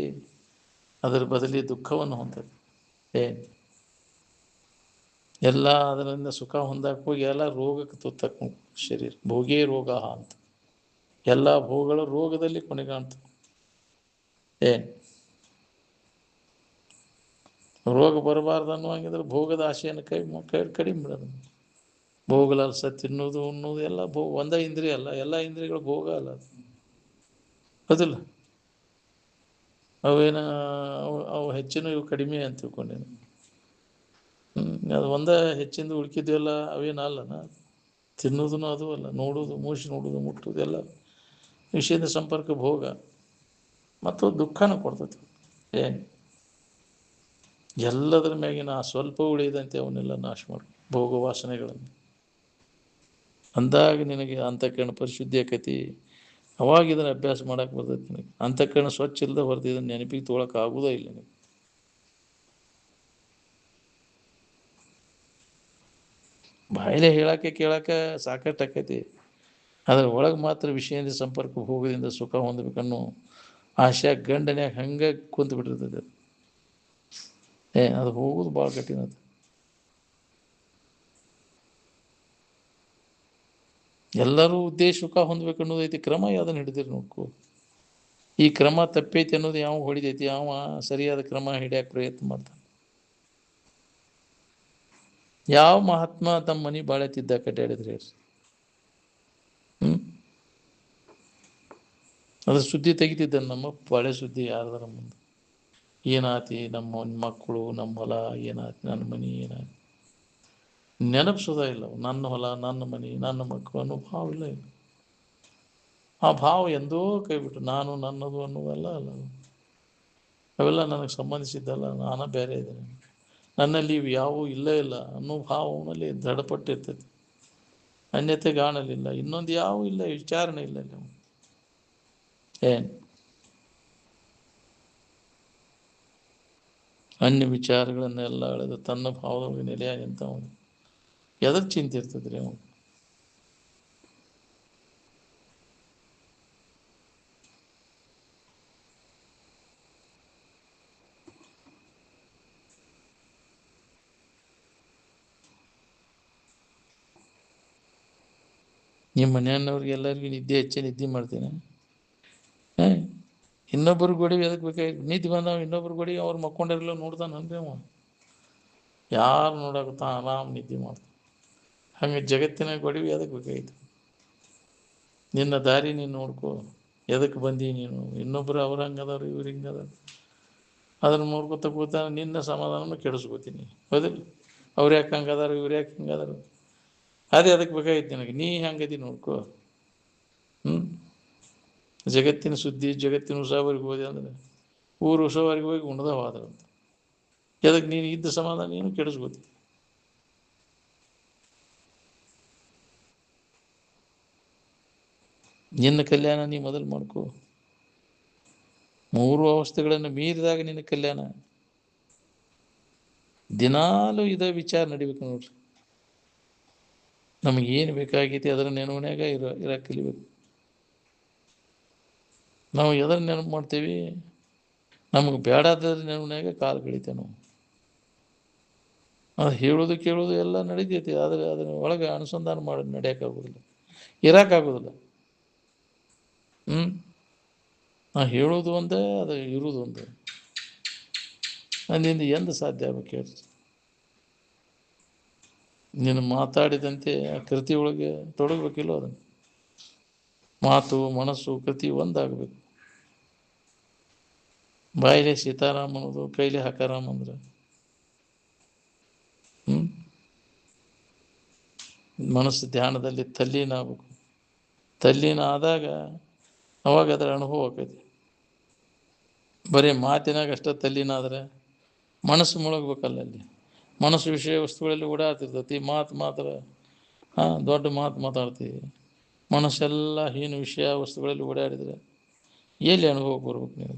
ಅದರ ಬದಲಿ ದುಃಖವನ್ನು ಹೊಂದೈತಿ. ಎಲ್ಲ ಅದರಿಂದ ಸುಖ ಹೊಂದಕ್ಕೆ ಹೋಗಿ ಎಲ್ಲ ರೋಗಕ್ಕೆ ತುತ್ತಾಕ ಶರೀರ. ಭೋಗೇ ರೋಗ ಅಂತ ಎಲ್ಲ ಭೋಗಗಳು ರೋಗದಲ್ಲಿ ಕೊನೆಗಾಣ್ತವೆ. ರೋಗ ಬರಬಾರ್ದು ಅನ್ನುವಂಗಿದ್ರೆ ಭೋಗದ ಆಶೆಯನ್ನು ಕಡಿಮೆ ಬಿಡೋದು. ಭೋಗಲಾಲ್ಸ ತಿನ್ನೋದು ಉಣ್ಣೋದು ಎಲ್ಲ ಒಂದೇ ಇಂದ್ರಿಯ ಅಲ್ಲ, ಎಲ್ಲ ಇಂದ್ರಿಯಗಳು ಭೋಗ ಅಲ್ಲ. ಹೌದಿಲ್ಲ? ಅವೇನ ಅವು ಹೆಚ್ಚಿನ ಇವು ಕಡಿಮೆ ಅಂತ ತಿಳ್ಕೊಂಡೇನು. ಅದು ಒಂದೇ ಹೆಚ್ಚಿಂದ ಉಳ್ಕಿದ್ವೆಲ್ಲ ಅವೇನಲ್ಲನ. ತಿನ್ನೋದು ಅದು ಅಲ್ಲ, ನೋಡೋದು, ಮೂಸಿ ನೋಡೋದು, ಮುಟ್ಟೋದು ಎಲ್ಲ ವಿಷಯದ ಸಂಪರ್ಕ ಭೋಗ ಮತ್ತು ದುಃಖನ ಕೊಡ್ತೈತಿ. ಎಲ್ಲದರ ಮ್ಯಾಗಿನ ಸ್ವಲ್ಪ ಉಳಿದಂತೆ ಅವನ್ನೆಲ್ಲ ನಾಶ ಮಾಡಿ ಭೋಗ ವಾಸನೆಗಳನ್ನು ಅಂದಾಗ ನಿನಗೆ ಅಂತಃಕರಣ ಪರಿಶುದ್ಧಿ ಆಕೈತಿ. ಅವಾಗ ಇದನ್ನು ಅಭ್ಯಾಸ ಮಾಡಕ್ಕೆ ಬರ್ತೈತಿ ನಿನಗೆ. ಅಂತಃಕರಣ ಸ್ವಚ್ಛ ಇಲ್ಲದೆ ಹೊರತು ಇದನ್ನು ನೆನಪಿಗೆ ತೊಗೊಳಕ್ಕೆ ಆಗೋದೇ ಇಲ್ಲ ನಿನಗೆ. ಬಾಯಿಲೆ ಹೇಳಕ್ಕೆ ಕೇಳಕ್ಕೆ ಸಾಕಷ್ಟು ಆಕೈತಿ. ಅದರ ಒಳಗೆ ಮಾತ್ರ ವಿಷಯದ ಸಂಪರ್ಕ ಭೋಗದಿಂದ ಸುಖ ಹೊಂದಬೇಕನ್ನೋ ಆಶೆ ಗಂಡನ್ಯಾಗ ಹಂಗೆ ಕುಂತು ಬಿಟ್ಟಿರ್ತದೆ. ಅದು ಹೋಗೋದು ಭಾಳ ಕಠಿಣ ಅದು. ಎಲ್ಲರೂ ಉದ್ದೇಶ ಸುಖ ಹೊಂದ್ಬೇಕು ಅನ್ನೋದೈತಿ. ಕ್ರಮ ಯಾವುದನ್ನು ಹಿಡಿದಿರಿ ನೋಡ್ಕೋ. ಈ ಕ್ರಮ ತಪ್ಪೈತಿ ಅನ್ನೋದು ಯಾವ ಹೊಡಿದೈತಿ, ಯಾವ ಸರಿಯಾದ ಕ್ರಮ ಹಿಡಿಯಕ್ಕೆ ಪ್ರಯತ್ನ ಮಾಡ್ತಾನೆ. ಯಾವ ಮಹಾತ್ಮ ತಮ್ಮ ಮನೆ ಬಾಳೆ ತಿದ್ದ ಕಟ್ಟಾಡಿದ್ರೆ ಅದ್ರ ಸುದ್ದಿ ತೆಗಿತಿದ್ದ ನಮ್ಮ ಬಾಳೆ ಸುದ್ದಿ ಯಾರ್ದಾರ ಮುಂದೆ. ಏನಾತಿ ನಮ್ಮ ಮಕ್ಕಳು, ನಮ್ಮ ಹೊಲ ಏನಾತಿ, ನನ್ನ ಮನೆ ಏನಾತಿ ನೆನಪಿಸೋದ ಇಲ್ಲ. ನನ್ನ ಹೊಲ, ನನ್ನ ಮನೆ, ನನ್ನ ಮಕ್ಕಳು ಅನ್ನೋ ಭಾವ ಇಲ್ಲ. ಆ ಭಾವ ಎಂದೋ ಕೈಬಿಟ್ಟು ನಾನು ನನ್ನದು ಅನ್ನೋದಲ್ಲ ಅಲ್ಲ. ಅವೆಲ್ಲ ನನಗೆ ಸಂಬಂಧಿಸಿದ್ದಲ್ಲ, ನಾನು ಬೇರೆ ಇದ್ದೇನೆ, ನನ್ನಲ್ಲಿ ಇವು ಯಾವುವು ಇಲ್ಲೇ ಇಲ್ಲ ಅನ್ನೋ ಭಾವ ಅವನಲ್ಲಿ ದೃಢಪಟ್ಟಿರ್ತೈತಿ. ಅನ್ಯತೆ ಕಾಣಲಿಲ್ಲ, ಇನ್ನೊಂದು ಯಾವ ಇಲ್ಲ, ವಿಚಾರಣೆ ಇಲ್ಲ. ಅನ್ಯ ವಿಚಾರಗಳನ್ನೆಲ್ಲ ಅಳೆದು ತನ್ನ ಭಾವದೊಳಗೆ ನೆಲೆಯಾಗಿ ನಿಂತವನು ಎದಕ್ಕೆ ಚಿಂತೆ ಇರ್ತದ್ರಿ ಅವನು. ನಿಮ್ಮ ಮನೆಯವ್ರಿಗೆ ಎಲ್ಲರಿಗೂ ನಿದ್ದೆ ಹೆಚ್ಚೆ ನಿದ್ದೆ ಮಾಡ್ತೀನಿ. ಹಾಂ, ಇನ್ನೊಬ್ಬರು ಗೋಡಿಗೆ ಎದಕ್ಕೆ ಬೇಕಾಗಿತ್ತು? ನಿದ್ದೆ ಬಂದವ ಇನ್ನೊಬ್ರು ಗೋಡಿಗೆ ಅವ್ರು ಮಕ್ಕೊಂಡಿರಲಿಲ್ಲ ನೋಡ್ತಾನಂದ್ರೆ ಅವ ಯಾರು ನೋಡಕತ್ತ ಆರಾಮ್ ನಿದ್ದೆ ಮಾಡ್ತಾನೆ. ಹಂಗೆ ಜಗತ್ತಿನ ಗೋಡಿಗೆ ಎದಕ್ಕೆ ಬೇಕಾಗಿತ್ತು? ನಿನ್ನ ದಾರಿ ನೀನು ನೋಡ್ಕೋ. ಎದಕ್ಕೆ ಬಂದಿ ನೀನು? ಇನ್ನೊಬ್ಬರು ಅವ್ರು ಹಂಗದಾರು ಇವ್ರು ಹಿಂಗದಾರು ಅದನ್ನು ನೋಡ್ಕೊತ ಕೂತಾನ ನಿನ್ನ ಸಮಾಧಾನನ ಕೆಡಿಸ್ಕೋತೀನಿ. ಹೌದಿಲ್ಲ? ಅವ್ರು ಯಾಕೆ ಹಂಗದಾರು ಇವ್ರು ಯಾಕೆ ಹಿಂಗದಾರು ಅದೇ ಅದಕ್ಕೆ ಬೇಕಾಗಿತ್ತು ನಿನಗೆ. ನೀ ಹೆಂಗದಿ ನೋಡ್ಕೋ. ಜಗತ್ತಿನ ಸುದ್ದಿ ಜಗತ್ತಿನ ಉಸಾವರಿಗೆ ಹೋದೆ ಅಂದ್ರೆ ಊರು ಉಸಾವರಿಗೆ ಹೋಗಿ ಉಣ್ದ ಹೋದ್ರಂತ. ಎದಕ್ಕೆ ನೀನು ಇದ್ದ ಸಮಾಧಾನ ನೀನು ಕೆಡಿಸ್ಕೋತಿ. ನಿನ್ನ ಕಲ್ಯಾಣ ನೀ ಮೊದಲು ಮಾಡ್ಕೋ. 3 ಅವಸ್ಥೆಗಳನ್ನು ಮೀರಿದಾಗ ನಿನ್ನ ಕಲ್ಯಾಣ. ದಿನಾಲೂ ಇದೇ ವಿಚಾರ ನಡಿಬೇಕು ನೋಡ್ರಿ. ನಮಗೇನು ಬೇಕಾಗೈತಿ ಅದರ ನೆನವನ್ಯಾಗ ಇರಕ್ಕೆ ಕಲಿಬೇಕು. ನಾವು ಎದರ ನೆನಪು ಮಾಡ್ತೀವಿ? ನಮಗೆ ಬೇಡಾದ ನೆನವನ್ಯಾಗ ಕಾಲು ಕಳಿತೇವೆ ನಾವು. ಅದು ಹೇಳೋದು ಕೇಳೋದು ಎಲ್ಲ ನಡೀತೈತಿ, ಆದರೆ ಅದರ ಒಳಗೆ ಅನುಸಂಧಾನ ಮಾಡಿ ನಡೆಯೋಕ್ಕಾಗೋದಿಲ್ಲ, ಇರೋಕ್ಕಾಗೋದಿಲ್ಲ. ನಾವು ಹೇಳೋದು ಒಂದೇ, ಅದು ಇರೋದು ಒಂದೇ. ನನ್ನಿಂದ ಎಂದು ಸಾಧ್ಯ ಆಗ್ಬೇಕು ಹೇಳಿ? ನೀನು ಮಾತಾಡಿದಂತೆ ಆ ಕೃತಿ ಒಳಗೆ ತೊಡಗಬೇಕಿಲ್ಲ? ಅದನ್ನು ಮಾತು ಮನಸ್ಸು ಕೃತಿ ಒಂದಾಗಬೇಕು. ಬಾಯಿಲೆ ಸೀತಾರಾಮ್ ಅನ್ನೋದು ಕೈಲಿ ಹಾಕಾರಾಮ್ ಅಂದ್ರೆ ಮನಸ್ಸು ಧ್ಯಾನದಲ್ಲಿ ತಲ್ಲೀನ ಆಗಬೇಕು. ತಲ್ಲೀನ ಆದಾಗ ಅವಾಗ ಅದರ ಅನುಭವ ಆಕೈತಿ. ಬರೀ ಮಾತಿನಾಗ ಅಷ್ಟೇ ತಲ್ಲೀನ ಆದರೆ ಮನಸ್ಸು ಮುಳುಗಬೇಕಲ್ಲ. ಅಲ್ಲಿ ಮನಸ್ಸು ವಿಷಯ ವಸ್ತುಗಳಲ್ಲಿ ಓಡಾಡ್ತಿರ್ತೈತಿ. ಮಾತ್ರ ದೊಡ್ಡ ಮಾತಾಡ್ತೀವಿ. ಮನಸ್ಸೆಲ್ಲ ಹೀನ ವಿಷಯ ವಸ್ತುಗಳಲ್ಲಿ ಓಡಾಡಿದರೆ ಎಲ್ಲಿ ಅನುಭವಕ್ಕೆ ಬರ್ಬೇಕು? ನೀವು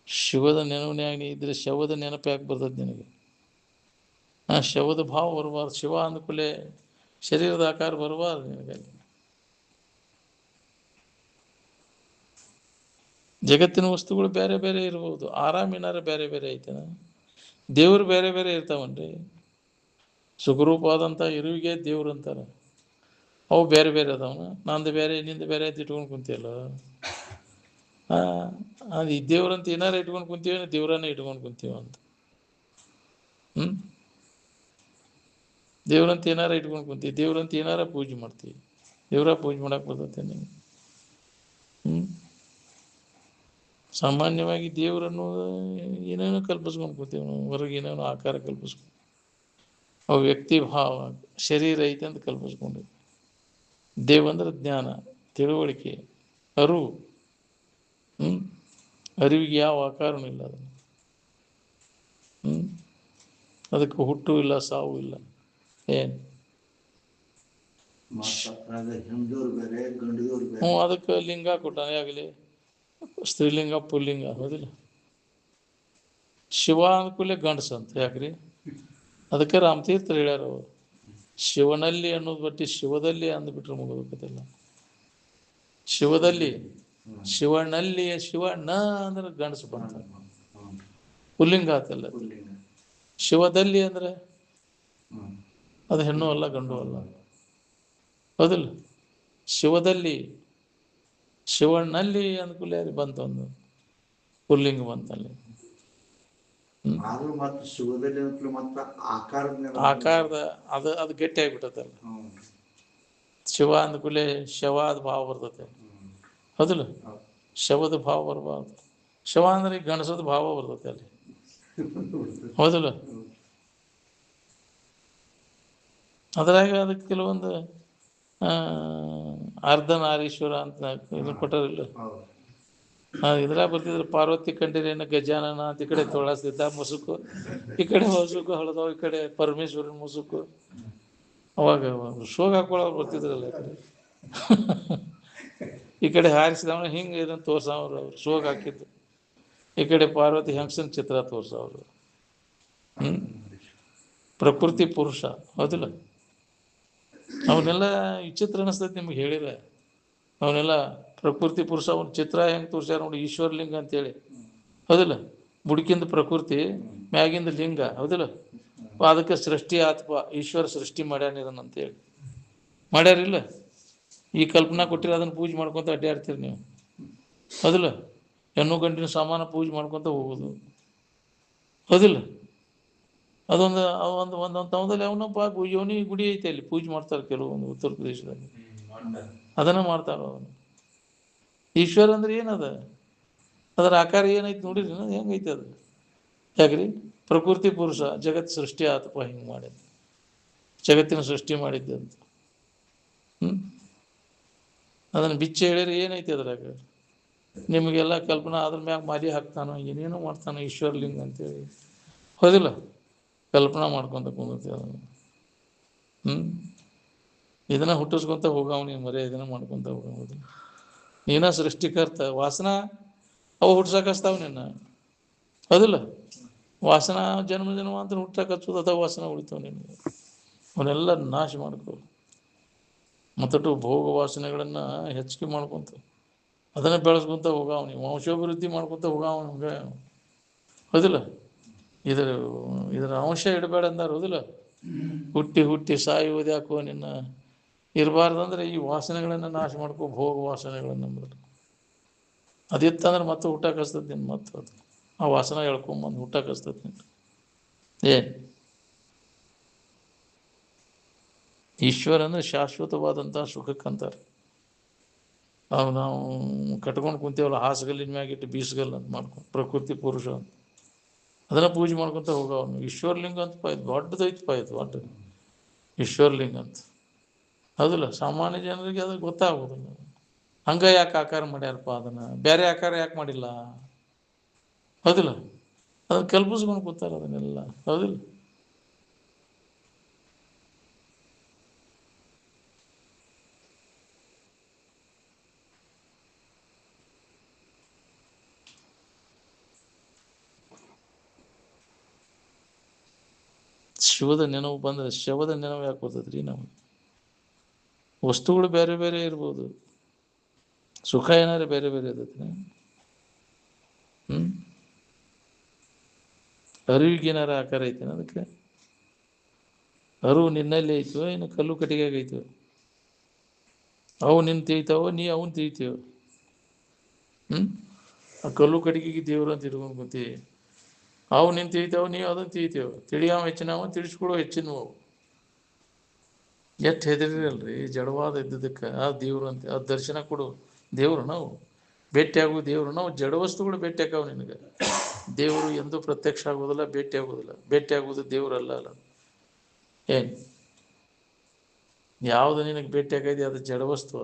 ಶಿವದ ನೆನವನ್ಯಾಗ ಇದ್ರೆ ಶವದ ನೆನಪು ಯಾಕೆ ಬರ್ತದೆ ನಿನಗೆ? ಶವದ ಭಾವ ಬರಬಾರ್ದು. ಶಿವ ಅಂದಕೂಲೆ ಶರೀರದ ಆಕಾರ ಬರಬಾರ್ದು ನಿನಗೆ. ಜಗತ್ತಿನ ವಸ್ತುಗಳು ಬೇರೆ ಬೇರೆ ಇರ್ಬೋದು, ಆರಾಮಿನಾರ ಬೇರೆ ಬೇರೆ ಐತನ. ದೇವರು ಬೇರೆ ಬೇರೆ ಇರ್ತಾವನ್ರಿ. ಸುಖರೂಪವಾದಂಥ ಇರುವಿಗೆ ದೇವ್ರು ಅಂತಾರೆ. ಅವು ಬೇರೆ ಬೇರೆ ಅದಾವನ. ನಂದು ಬೇರೆ ನಿಂದು ಬೇರೆ ಅಂತ ಇಟ್ಕೊಂಡು ಕುಂತಿಯಲ್ಲ. ಅದು ಈ ದೇವ್ರಂತ ಏನಾರ ಇಟ್ಕೊಂಡು ಕುಂತೀವಿ, ದೇವ್ರನ್ನೇ ಇಟ್ಕೊಂಡು ಕುಂತೀವ ಅಂತ. ದೇವ್ರಂತ ಏನಾರ ಇಟ್ಕೊಂಡು ಕುಂತೀವಿ, ದೇವ್ರಂತ ಏನಾರ ಪೂಜೆ ಮಾಡ್ತೀವಿ. ದೇವ್ರ ಪೂಜೆ ಮಾಡಕ್ಕೆ ಬರ್ತೈತೆ ನೀವು? ಸಾಮಾನ್ಯವಾಗಿ ದೇವರನ್ನು ಏನೇನೋ ಕಲ್ಪಿಸ್ಕೊಂಡು ಕೂತೀವಿ ನಾವು. ಹೊರಗೆ ಏನೇನೋ ಆಕಾರ ಕಲ್ಪಿಸ್ಕೊಂಡು, ಅವು ವ್ಯಕ್ತಿ ಭಾವ ಶರೀರ ಐತೆ ಅಂತ ಕಲ್ಪಿಸ್ಕೊಂಡು. ದೇವಂದ್ರೆ ಜ್ಞಾನ, ತಿಳುವಳಿಕೆ, ಅರಿವು. ಅರಿವಿಗೆ ಯಾವ ಆಕಾರನೂ ಇಲ್ಲ. ಅದನ್ನು ಅದಕ್ಕೆ ಹುಟ್ಟು ಇಲ್ಲ, ಸಾವು ಇಲ್ಲ. ಏನು ಅದಕ್ಕೆ ಲಿಂಗ ಕೊಟ್ಟಾನೆ. ಆಗಲಿ ಸ್ತ್ರೀಲಿಂಗ ಪುಲ್ಲಿಂಗ, ಹೌದಿಲ್ಲ? ಶಿವ ಅನ್ಕೂಲೆ ಗಂಡಸ ಅಂತ ಯಾಕ್ರಿ? ಅದಕ್ಕೆ ರಾಮತೀರ್ಥರು ಹೇಳ್ಯಾರ, ಅವರು ಶಿವನಲ್ಲಿ ಅನ್ನೋದು ಬಟ್ಟಿ ಶಿವದಲ್ಲಿ ಅಂದ್ಬಿಟ್ರೆ ಮುಗಿಬೇಕಲ್ಲ. ಶಿವದಲ್ಲಿ, ಶಿವನಲ್ಲಿ, ಶಿವಣ್ಣ ಅಂದ್ರೆ ಗಂಡಸು ಬಂತ, ಪುಲ್ಲಿಂಗ ಆತಲ್ಲ. ಶಿವದಲ್ಲಿ ಅಂದ್ರೆ ಅದು ಹೆಣ್ಣು ಅಲ್ಲ, ಗಂಡು ಅಲ್ಲ, ಹೌದಿಲ್ಲ? ಶಿವದಲ್ಲಿ, ಶಿವಣ್ಣಲ್ಲಿ ಅಂದ್ಕೂಲೆ ಬಂತು, ಒಂದು ಪುಲ್ಲಿಂಗ ಬಂತಲ್ಲಿ. ಆಕಾರದ ಅದು ಗಟ್ಟಿ ಆಗಿಬಿಟ್ಟತಲ್ಲ. ಶಿವ ಅಂದ್ಕೂಲೆ ಶವಾದ ಭಾವ ಬರ್ತತೆ, ಹೌದಿಲ್ಲ? ಶವದ ಭಾವ ಬರಬಾರ್ದು. ಶವ ಅಂದ್ರೆ ಗಣಸದ ಭಾವ ಬರ್ತತೆ ಅಲ್ಲಿ, ಹೌದಿಲ್ಲ? ಅದ್ರಾಗ ಅದಕ್ಕೆ ಕೆಲವೊಂದು ಅರ್ಧನಾರೀಶ್ವರ ಅಂತ ಇದನ್ನು ಕೊಟ್ಟಾರಿಲ್ಲ. ಇದ್ರಾಗ ಬರ್ತಿದ್ರು, ಪಾರ್ವತಿ ಕಂಡಿರೇನ ಗಜಾನನ ಅಂತ. ಈ ಕಡೆ ತೊಳಸಿದ್ದ ಮುಸುಕು, ಈ ಕಡೆ ಹೊಸುಕು ಹಳದವ, ಈ ಕಡೆ ಪರಮೇಶ್ವರನ ಮುಸುಕು. ಅವಾಗ ಶೋಗ ಹಾಕೊಳ್ಳೋರು ಬರ್ತಿದ್ರಲ್ಲ. ಈ ಕಡೆ ಹಾರಿಸಿದವನ ಹಿಂಗೆ ಇದನ್ನು ತೋರ್ಸವ್ರು, ಅವ್ರು ಶೋಗ ಹಾಕಿದ್ದು. ಈ ಕಡೆ ಪಾರ್ವತಿ ಹಂಸನ ಚಿತ್ರ ತೋರ್ಸವ್ರು. ಪ್ರಕೃತಿ ಪುರುಷ, ಹೌದಿಲ್ಲ? ಅವನ್ನೆಲ್ಲ ವಿಚಿತ್ರ ಅನಿಸ್ತೈತಿ ನಿಮ್ಗೆ ಹೇಳಿರ. ಅವನ್ನೆಲ್ಲ ಪ್ರಕೃತಿ ಪುರುಷ ಅವನ ಚಿತ್ರ ಹೆಂಗೆ ತೋರ್ಸ್ಯಾರ ನೋಡಿ, ಈಶ್ವರಲಿಂಗ ಅಂತೇಳಿ, ಹೌದಿಲ್ಲ? ಬುಡಕಿಂದ ಪ್ರಕೃತಿ, ಮ್ಯಾಗಿಂದ ಲಿಂಗ, ಹೌದಿಲ್ಲ? ಅದಕ್ಕೆ ಸೃಷ್ಟಿ ಆತ್ಮ ಈಶ್ವರ ಸೃಷ್ಟಿ ಮಾಡ್ಯಾನ ಇದನ್ನ ಅಂತೇಳಿ ಮಾಡ್ಯಾರಿಲ್ಲ. ಈ ಕಲ್ಪನಾ ಕೊಟ್ಟಿರ ಅದನ್ನ ಪೂಜೆ ಮಾಡ್ಕೊತ ಅಡ್ಡಾಡ್ತೀರಿ ನೀವು, ಹೌದಿಲ್ಲ? ಹೆಣ್ಣು ಗಂಟಿನ ಸಮಾನ ಪೂಜೆ ಮಾಡ್ಕೊತ ಹೋಗೋದು, ಹೌದಿಲ್ಲ? ಅದೊಂದು ಒಂದೊಂದು ತವದಲ್ಲಿ ಅವನೊಬ್ಬ ಯೋನಿ ಗುಡಿ ಐತೆ, ಅಲ್ಲಿ ಪೂಜೆ ಮಾಡ್ತಾರೆ ಕೆಲವೊಂದು ಉತ್ತರ ಪ್ರದೇಶದಲ್ಲಿ, ಅದನ್ನ ಮಾಡ್ತಾರ. ಅವನು ಈಶ್ವರ ಅಂದ್ರೆ ಏನದ? ಅದರ ಆಕಾರ ಏನೈತಿ ನೋಡಿರಿ, ಹೆಂಗೈತಿ ಅದು? ಯಾಕ್ರಿ ಪ್ರಕೃತಿ ಪುರುಷ ಜಗತ್ ಸೃಷ್ಟಿ ಆತಪ್ಪ, ಹಿಂಗೆ ಮಾಡಿದ ಜಗತ್ತಿನ ಸೃಷ್ಟಿ ಮಾಡಿದ್ದಂತ. ಅದನ್ನು ಬಿಚ್ಚಿ ಹೇಳಿರಿ ಏನೈತಿ ಅದ್ರಾಗ? ನಿಮಗೆಲ್ಲ ಕಲ್ಪನಾ ಅದ್ರ ಮ್ಯಾಗ ಮಾಲಿ ಹಾಕ್ತಾನೋ, ಏನೇನೋ ಮಾಡ್ತಾನೋ ಈಶ್ವರ್ಲಿಂಗ ಅಂತೇಳಿ, ಹೌದಿಲ್ಲ? ಕಲ್ಪನಾ ಮಾಡ್ಕೊಂತ ಕುಂದತಿ ಅದನ್ನು. ಇದನ್ನ ಹುಟ್ಟಿಸ್ಕೊಂತ ಹೋಗವ ನೀನು, ಮರೆ ಇದನ್ನ ಮಾಡ್ಕೊಂತ ಹೋಗೋದು. ನೀನ ಸೃಷ್ಟಿಕರ್ತ. ವಾಸನ ಅವು ಹುಟ್ಸಕಸ್ತಾವ ನಿನ್ನ, ಹೌದಿಲ್ಲ? ವಾಸನ ಜನ್ಮ ಜನ್ಮ ಅಂತ ಹುಟ್ಟಕ್ಕೆ ಹಚ್ಚೋದು, ಅದ ವಾಸನ ಉಳಿತಾವ ನಿನಗೆ. ಅವನ್ನೆಲ್ಲ ನಾಶ ಮಾಡ್ಕೋ. ಮತ್ತಟ್ಟು ಭೋಗ ವಾಸನೆಗಳನ್ನ ಹೆಚ್ಚಿಗೆ ಮಾಡ್ಕೊಂತ ಅದನ್ನ ಬೆಳೆಸ್ಕೊಂತ ಹೋಗಾವ ನೀವು, ವಂಶಾಭಿವೃದ್ಧಿ ಮಾಡ್ಕೊಂತ ಹೋಗಾವ ನಮ್ಗೆ, ಹೌದಿಲ್ಲ? ಇದರ ಅಂಶ ಇಡಬೇಡ ಅಂದಾರ, ಹೌದಿಲ್ಲ? ಹುಟ್ಟಿ ಹುಟ್ಟಿ ಸಾಯುವುದು ಯಾಕೋ ನಿನ್ನ, ಇರಬಾರ್ದಂದ್ರೆ ಈ ವಾಸನೆಗಳನ್ನು ನಾಶ ಮಾಡ್ಕೋ, ಭೋಗ ವಾಸನೆಗಳನ್ನು ಅಂದ್ಬಿಟ್ಟು. ಅದಿತ್ತಂದ್ರೆ ಮತ್ತೆ ಊಟ ಕಸ್ತದ ನಿನ್ನ, ಮತ್ತೆ ಅದು ಆ ವಾಸನ ಹೇಳ್ಕೊಂಬಂದು ಊಟ ಕಸ್ತದ ನಿನ್ನ. ಏನು ಈಶ್ವರ ಅಂದ್ರೆ ಶಾಶ್ವತವಾದಂಥ ಸುಖಕ್ಕಂತಾರೆ. ಅವು ನಾವು ಕಟ್ಕೊಂಡು ಕುಂತೇವಲ್ಲ ಹಾಸಗಲ್ಲಿನ ಮ್ಯಾಗಿಟ್ಟು ಬೀಸಗಲ್ಲ ಅಂತ ಮಾಡ್ಕೊಂಡು, ಪ್ರಕೃತಿ ಪುರುಷ ಅಂತ ಅದನ್ನು ಪೂಜೆ ಮಾಡ್ಕೊತ ಹೋಗವನು. ಈಶ್ವರ್ಲಿಂಗ ಅಂತ ಇದು ದೊಡ್ಡದೈತಪ್ಪ, ಇದು ಒಟ್ಟು ಈಶ್ವರ್ಲಿಂಗ ಅಂತ, ಹೌದಿಲ್ಲ? ಸಾಮಾನ್ಯ ಜನರಿಗೆ ಅದು ಗೊತ್ತಾಗೋದಿಲ್ಲ. ಹಂಗ ಯಾಕೆ ಆಕಾರ ಮಾಡ್ಯಾರಪ್ಪ, ಅದನ್ನು ಬೇರೆ ಆಕಾರ ಯಾಕೆ ಮಾಡಿಲ್ಲ, ಹೌದಿಲ್ಲ? ಅದನ್ನು ಕಲ್ಪಿಸ್ಕೊಂಡು ಕೂತಾರ ಅದನ್ನೆಲ್ಲ, ಹೌದಿಲ್ಲ? ಶಿವದ ನೆನಪು ಬಂದರೆ ಶವದ ನೆನಪು ಯಾಕೆ ಬರ್ತದ್ರಿ ನಮಗೆ? ವಸ್ತುಗಳು ಬೇರೆ ಬೇರೆ ಇರ್ಬೋದು, ಸುಖ ಏನಾರು ಬೇರೆ ಬೇರೆ ಇರ್ತೈತಿ. ಅರಿವಿಗೇನಾರ ಆಕಾರ ಐತೇನ ಅದಕ್ಕೆ? ಅರಿವು ನಿನ್ನಲ್ಲಿ ಐತೋ ಏನು ಕಲ್ಲು ಕಟ್ಟಿಗೆಯಾಗ ಐತೋ? ಅವು ನಿನ್ನ ತಿಳಿತಾವೋ, ನೀ ಅವನು ತಿಳಿತೀವೋ? ಆ ಕಲ್ಲು ಕಟ್ಟಿಗೆಗೆ ದೇವ್ರು ಅಂತ ಇಟ್ಕೊಂಡು ಕೂತಿ, ಅವು ನಿನ್ನ ತಿಳಿತಾವ, ನೀವು ಅದನ್ನು ತಿಳಿತೇವೆ. ತಿಳಿಯವ ಹೆಚ್ಚಿನವ, ತಿಳಿಸ್ಕೊಡೋ ಹೆಚ್ಚಿನವು. ಎಷ್ಟು ಹೆದರಿರಲ್ರಿ ಜಡವಾದ ಇದ್ದುದಕ್ಕೆ. ಆ ದೇವ್ರು ಅಂತ ಅದು ದರ್ಶನ ಕೊಡು ದೇವ್ರು, ನಾವು ಭೇಟಿ ಆಗೋ ದೇವ್ರು. ನಾವು ಜಡ ವಸ್ತುಗಳು ಭೇಟಿ ಆಗಾವ ನಿನಗೆ. ದೇವರು ಎಂದೂ ಪ್ರತ್ಯಕ್ಷ ಆಗೋದಿಲ್ಲ, ಭೇಟಿ ಆಗೋದಿಲ್ಲ. ಭೇಟಿ ಆಗೋದು ದೇವ್ರಲ್ಲ ಅಲ್ಲ. ಏನು ಯಾವುದು ನಿನಗೆ ಭೇಟಿ ಆಗೈತಿ ಅದು ಜಡವಸ್ತು.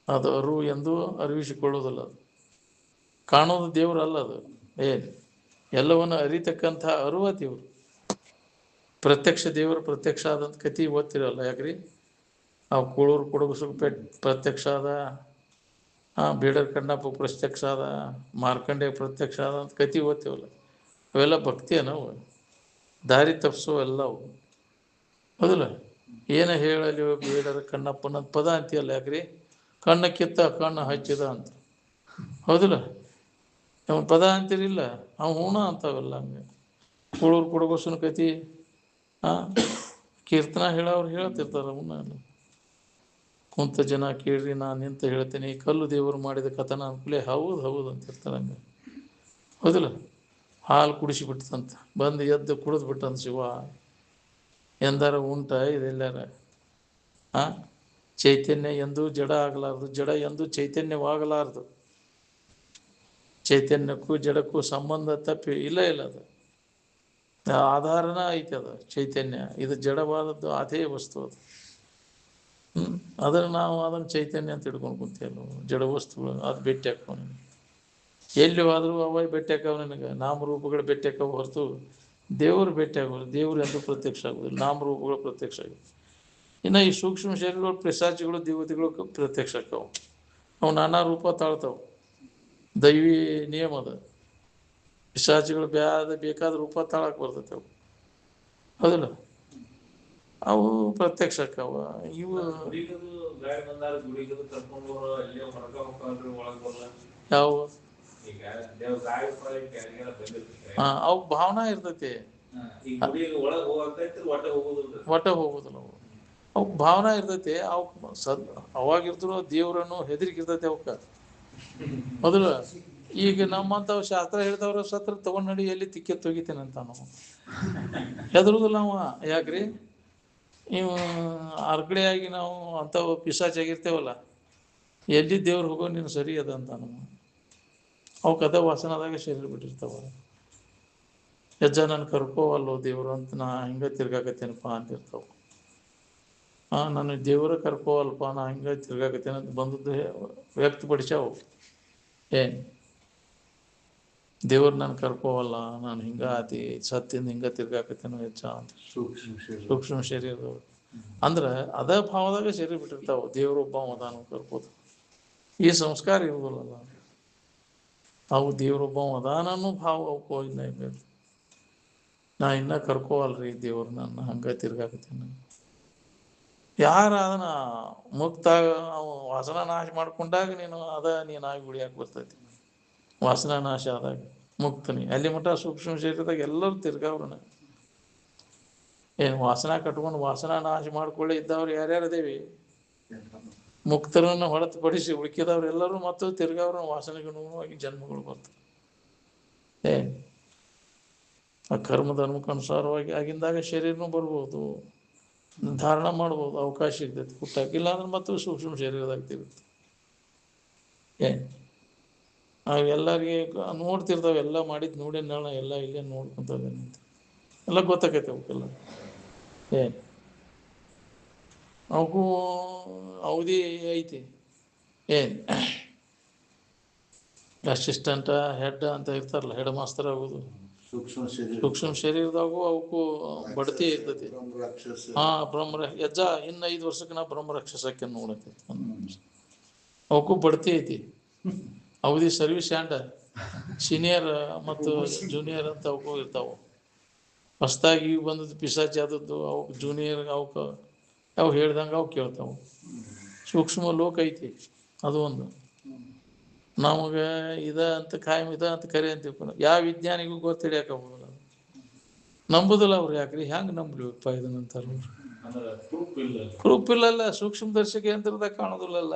ಅದು ಅರಿವು ಎಂದೂ ಅರಿವಿಸಿಕೊಳ್ಳೋದಿಲ್ಲ. ಅದು ಕಾಣೋದು ದೇವ್ರು ಅಲ್ಲ. ಅದು ಏನು ಎಲ್ಲವನ್ನು ಅರಿತಕ್ಕಂಥ ಅರಿವ ದೇವರು. ಪ್ರತ್ಯಕ್ಷ ದೇವರು ಪ್ರತ್ಯಕ್ಷ ಆದಂಥ ಕತಿ ಓದ್ತಿರಲ್ಲ ಯಾಕ್ರಿ? ಆ ಕೂಳೂರು ಕೊಡಗು ಪ್ರತ್ಯಕ್ಷ ಆದ, ಬೀಡರ್ ಕಣ್ಣಪ್ಪ ಪ್ರತ್ಯಕ್ಷ ಆದ, ಮಾರ್ಕಂಡೇ ಪ್ರತ್ಯಕ್ಷ ಆದ ಅಂತ ಕತಿ ಓದ್ತೀವಲ್ಲ, ಅವೆಲ್ಲ ಭಕ್ತಿಯ ನಾವು ದಾರಿ ತಪ್ಪಿಸೋ ಎಲ್ಲವು, ಹೌದಿಲ್ಲ? ಏನು ಹೇಳಲಿ ಬೀಡರ್ ಕಣ್ಣಪ್ಪನ ಪದ ಅಂತೀಯಲ್ಲ ಯಾಕ್ರಿ? ಕಣ್ಣ ಕಿತ್ತ ಕಣ್ಣು ಹಚ್ಚಿದ ಅಂತ, ಹೌದಿಲ್ಲ? ಅವನ ಪದ ಅಂತೀರಿಲ್ಲ, ಅವ ಹೂಣ ಅಂತಾವೆಲ್ಲ. ಹಂಗೆ ಕೂಳೂರು ಕೊಡಗೋಸನ ಕತಿ ಕೀರ್ತನ ಹೇಳೋರು ಹೇಳ್ತಿರ್ತಾರೆ. ಅವನ್ನ ಕುಂತ ಜನ ಕೇಳ್ರಿ, ನಾನು ನಿಂತ ಹೇಳ್ತೇನೆ, ಕಲ್ಲು ದೇವರು ಮಾಡಿದ ಕಥನ ಅನ್ಕೂಲೆ ಹೌದು ಹೌದು ಅಂತಿರ್ತಾರೆ. ಹಂಗೆ ಹೌದಿಲ್ಲ? ಹಾಲು ಕುಡಿಸಿಬಿಟ್ಟಂತ ಬಂದು ಎದ್ದು ಕುಡಿದು ಬಿಟ್ಟಂತ ಶಿವ. ಎಂದಾರ ಉಂಟ ಇದೆಲ್ಲಾರ? ಚೈತನ್ಯ ಎಂದೂ ಜಡ ಆಗಲಾರ್ದು, ಜಡ ಎಂದೂ ಚೈತನ್ಯವಾಗಲಾರ್ದು. ಚೈತನ್ಯಕ್ಕೂ ಜಡಕ್ಕೂ ಸಂಬಂಧ ತಪ್ಪಿ ಇಲ್ಲ. ಅದು ಆಧಾರನ ಐತೆ. ಅದು ಚೈತನ್ಯ, ಇದು ಜಡವಾದದ್ದು ಅದೇ ವಸ್ತು. ಅದು ಅದನ್ನು ನಾವು ಅದನ್ನು ಚೈತನ್ಯ ಅಂತ ಹಿಡ್ಕೊಂಡು ಕುಂತೀವಿ. ಜಡ ವಸ್ತುಗಳು ಅದು ಭೇಟಿ ಹಾಕವ ನಿನಗೆ. ಎಲ್ಲಿ ಹೋದರೂ ಅವ ಭೇಟಿ ಹಾಕವ ನಿನಗೆ. ನಾಮರೂಪಗಳು ಭೇಟಿ ಹಾಕವ ಹೊರತು ದೇವರು ಭೇಟಿ ಆಗೋದು. ದೇವರು ಎಂದೂ ಪ್ರತ್ಯಕ್ಷ ಆಗೋದಿಲ್ಲ, ನಾಮರೂಪಗಳು ಪ್ರತ್ಯಕ್ಷ ಆಗೋದು. ಇನ್ನು ಈ ಸೂಕ್ಷ್ಮ ಶರೀರಗಳು, ಪಿಶಾಚಿಗಳು, ದೇವತೆಗಳು ಪ್ರತ್ಯಕ್ಷ ಆಕ್ಕವು. ಅವು ನಾನಾ ರೂಪ ತಾಳ್ತಾವೆ. ದೈವಿ ನಿಯಮ ಅದ. ಪಿಶಾಚಿಗಳು ಬೇಕಾದ ರೂಪ ತಾಳಕ್ಕೆ ಬರ್ತೈತೆ ಅವು, ಹೌದಿಲ್ಲ? ಅವು ಪ್ರತ್ಯಕ್ಷ ಆಕ್ಕವ. ಇವು ಯಾವ ಅವು ಭಾವನಾ ಇರ್ತೈತಿ. ಒಟ್ಟ ಹೋಗೋದಿಲ್ಲ ಅವು. ಅವಕ್ಕೆ ಭಾವನಾ ಇರ್ತೈತಿ, ಅವಕ್ಕೆ ಅವಾಗಿರ್ದ್ರು ದೇವ್ರನ್ನು ಹೆದರಿಕೆ ಇರ್ತೈತಿ ಅವಕ್ಕೆ, ಮೊದಲು. ಈಗ ನಮ್ಮಂಥವ್ ಶಾಸ್ತ್ರ ಹೇಳಿದವ್ರ ಸತ್ರ ತಗೊಂಡ್ ನಡಿ ಎಲ್ಲಿ ತಿಕ್ಕೆ ತೊಗಿತೇನೆ ಅಂತ ನಾವು ಹೆದರುದಿಲ್ಲ ಅವ. ಯಾಕ್ರಿ, ನೀವು ಆರ್ಗಡೆಯಾಗಿ ನಾವು ಅಂಥವು ಪಿಶಾಚಾಗಿರ್ತೇವಲ್ಲ, ಎಲ್ಲಿ ದೇವ್ರು ಹೋಗೋ ನೀನು ಸರಿ ಅದ ಅಂತ ನಮ್ಮ ಅವು ಕದ ವಾಸನದಾಗ ಶರೀರ ಬಿಟ್ಟಿರ್ತಾವ. ಹೆಜ್ಜ ನಾನು ಕರ್ಕೋವಲ್ಲೋ ದೇವ್ರು ಅಂತ ನಾ ಹಿಂಗೆ ತಿರ್ಗಾಕತ್ತೇನಪ್ಪ ಅಂತಿರ್ತಾವ. ನಾನು ದೇವ್ರ ಕರ್ಕೋವಲ್ಪ, ನಾ ಹಿಂಗೆ ತಿರ್ಗಾಕತ್ತೇನೆ ಅಂತ ಬಂದದ್ದು ವ್ಯಕ್ತಪಡಿಸ್ಯಾವು. ಏನು ದೇವ್ರು ನಾನು ಕರ್ಕೋವಲ್ಲ, ನಾನು ಹಿಂಗ ಆತಿ ಸತ್ತಿಂದ ಹಿಂಗೆ ತಿರ್ಗಾಕತ್ತೇನೋ ಹೆಚ್ಚ ಅಂತ ಸೂಕ್ಷ್ಮ ಶರೀರದವ್ರು ಅಂದ್ರೆ ಅದ ಭಾವದಾಗ ಶರೀರ ಬಿಟ್ಟಿರ್ತಾವ. ದೇವ್ರೊಬ್ಬ ಅದಾನು ಕರ್ಕೋದು, ಈ ಸಂಸ್ಕಾರ ಇರುವುದಿಲ್ಲ. ಅವು ದೇವ್ರೊಬ್ಬ ಅದಾನೂ ಭಾವ ಅವಕ್ಕೋ ಇನ್ನ ಇರ್ಬೇಕು. ನಾ ಇನ್ನ ಕರ್ಕೋವಲ್ರಿ ದೇವ್ರು, ನಾನು ಹಂಗೆ ತಿರ್ಗಾಕತ್ತೇನೆ. ಯಾರ ಅದನ್ನ ಮುಕ್ತ ವಾಸನ ನಾಶ ಮಾಡ್ಕೊಂಡಾಗ ನೀನಾಗಿ ಉಳಿಯಾಕೆ ಬರ್ತೈತಿ. ವಾಸನ ನಾಶ ಆದಾಗ ಮುಕ್ತನಿ. ಅಲ್ಲಿ ಮಟ್ಟ ಸೂಕ್ಷ್ಮ ಶರೀರದಾಗ ಎಲ್ಲರೂ ತಿರ್ಗಾವ್ರನ. ಏನು ವಾಸನ ಕಟ್ಕೊಂಡು ವಾಸನ ನಾಶ ಮಾಡ್ಕೊಳ್ಳಿ ಇದ್ದವ್ರು ಯಾರ್ಯಾರು ಅದೇವಿ, ಮುಕ್ತರನ್ನು ಹೊರತುಪಡಿಸಿ ಉಳಿಕಿದವ್ರು ಎಲ್ಲರೂ ಮತ್ತು ತಿರ್ಗಾವ್ರ ವಾಸನೆಗನುಗುಣವಾಗಿ ಜನ್ಮಗಳು ಬರ್ತವೆ. ಆ ಕರ್ಮ ಧರ್ಮಕ್ಕನುಸಾರವಾಗಿ ಆಗಿಂದಾಗ ಶರೀರನೂ ಬರ್ಬೋದು, ಧಾರಣ ಮಾಡ್ಬೋದು, ಅವಕಾಶ ಇರ್ತೈತಿ. ಹುಟ್ಟಾಕಿಲ್ಲ ಅಂದ್ರೆ ಮತ್ತು ಸೂಕ್ಷ್ಮ ಶರೀರದಾಗ ತಿರುತ್ತೆ. ಎಲ್ಲರಿಗೆ ನೋಡ್ತಿರ್ತಾವೆ, ಎಲ್ಲ ಮಾಡಿದ್ದು ನೋಡಿ ನಾಳೆ ಎಲ್ಲ ಇಲ್ಲೇ ನೋಡ್ಕೊಂತದೇನೆ ಅಂತ ಎಲ್ಲ ಗೊತ್ತಾಕೈತೆ ಅವಕ್ಕೆಲ್ಲ. ಅವಕ್ಕೂ ಅವಧಿ ಐತಿ. ಅಸಿಸ್ಟೆಂಟ ಹೆಡ್ ಅಂತ ಇರ್ತಾರಲ್ಲ, ಹೆಡ್ ಮಾಸ್ತರ್ ಆಗೋದು. ಸೂಕ್ಷ್ಮ ಶರೀರದಾಗೂ ಅವಕ್ಕೂ ಬಡ್ತಿ ಇರ್ತೈತಿ. ಯಜ್ಜ ಇನ್ನು 5 ವರ್ಷಕ್ಕೆ ನಾ ಬ್ರಹ್ಮ ರಾಕ್ಷಸಕ್ಕೆ ನೋಡಕೈತಿ. ಅವಕ್ಕೂ ಬಡ್ತಿ ಐತಿ. ಅವಧಿ ಸರ್ವಿಸ್ ಆ್ಯಂಡ್ ಸೀನಿಯರ್ ಮತ್ತು ಜೂನಿಯರ್ ಅಂತ ಅವಕ್ಕೂ ಇರ್ತಾವೆ. ಹೊಸ್ದಾಗಿ ಈಗ ಬಂದದ್ದು ಪಿಸಾಚಿ ಆದದ್ದು ಅವಕ್ಕೆ ಜೂನಿಯರ್, ಅವಕ್ಕೆ ಅವು ಹೇಳ್ದಂಗೆ ಅವು ಕೇಳ್ತಾವೆ. ಸೂಕ್ಷ್ಮ ಲೋಕ ಐತಿ ಅದು ಒಂದು. ನಮಗೆ ಅಂತ ಕಾಯಂ ಅಂತ ಕರೆ ಅಂತೀವಿ. ಯಾವ ವಿಜ್ಞಾನಿಗೂ ಗೊತ್ತು ಹಿಡಿಯೋಕ್ಕಾಗೋದಿಲ್ಲ, ನಂಬುದಿಲ್ಲ ಅವ್ರು. ಯಾಕ್ರಿ ಹೆಂಗೆ ನಂಬಲಿವಪ್ಪ ಇದನ್ನಂತಾರೆ ಪ್ರೂಫ್ ಇಲ್ಲಲ್ಲ. ಸೂಕ್ಷ್ಮದರ್ಶಕ ಯಂತ್ರದಾಗ ಕಾಣೋದಿಲ್ಲಲ್ಲ.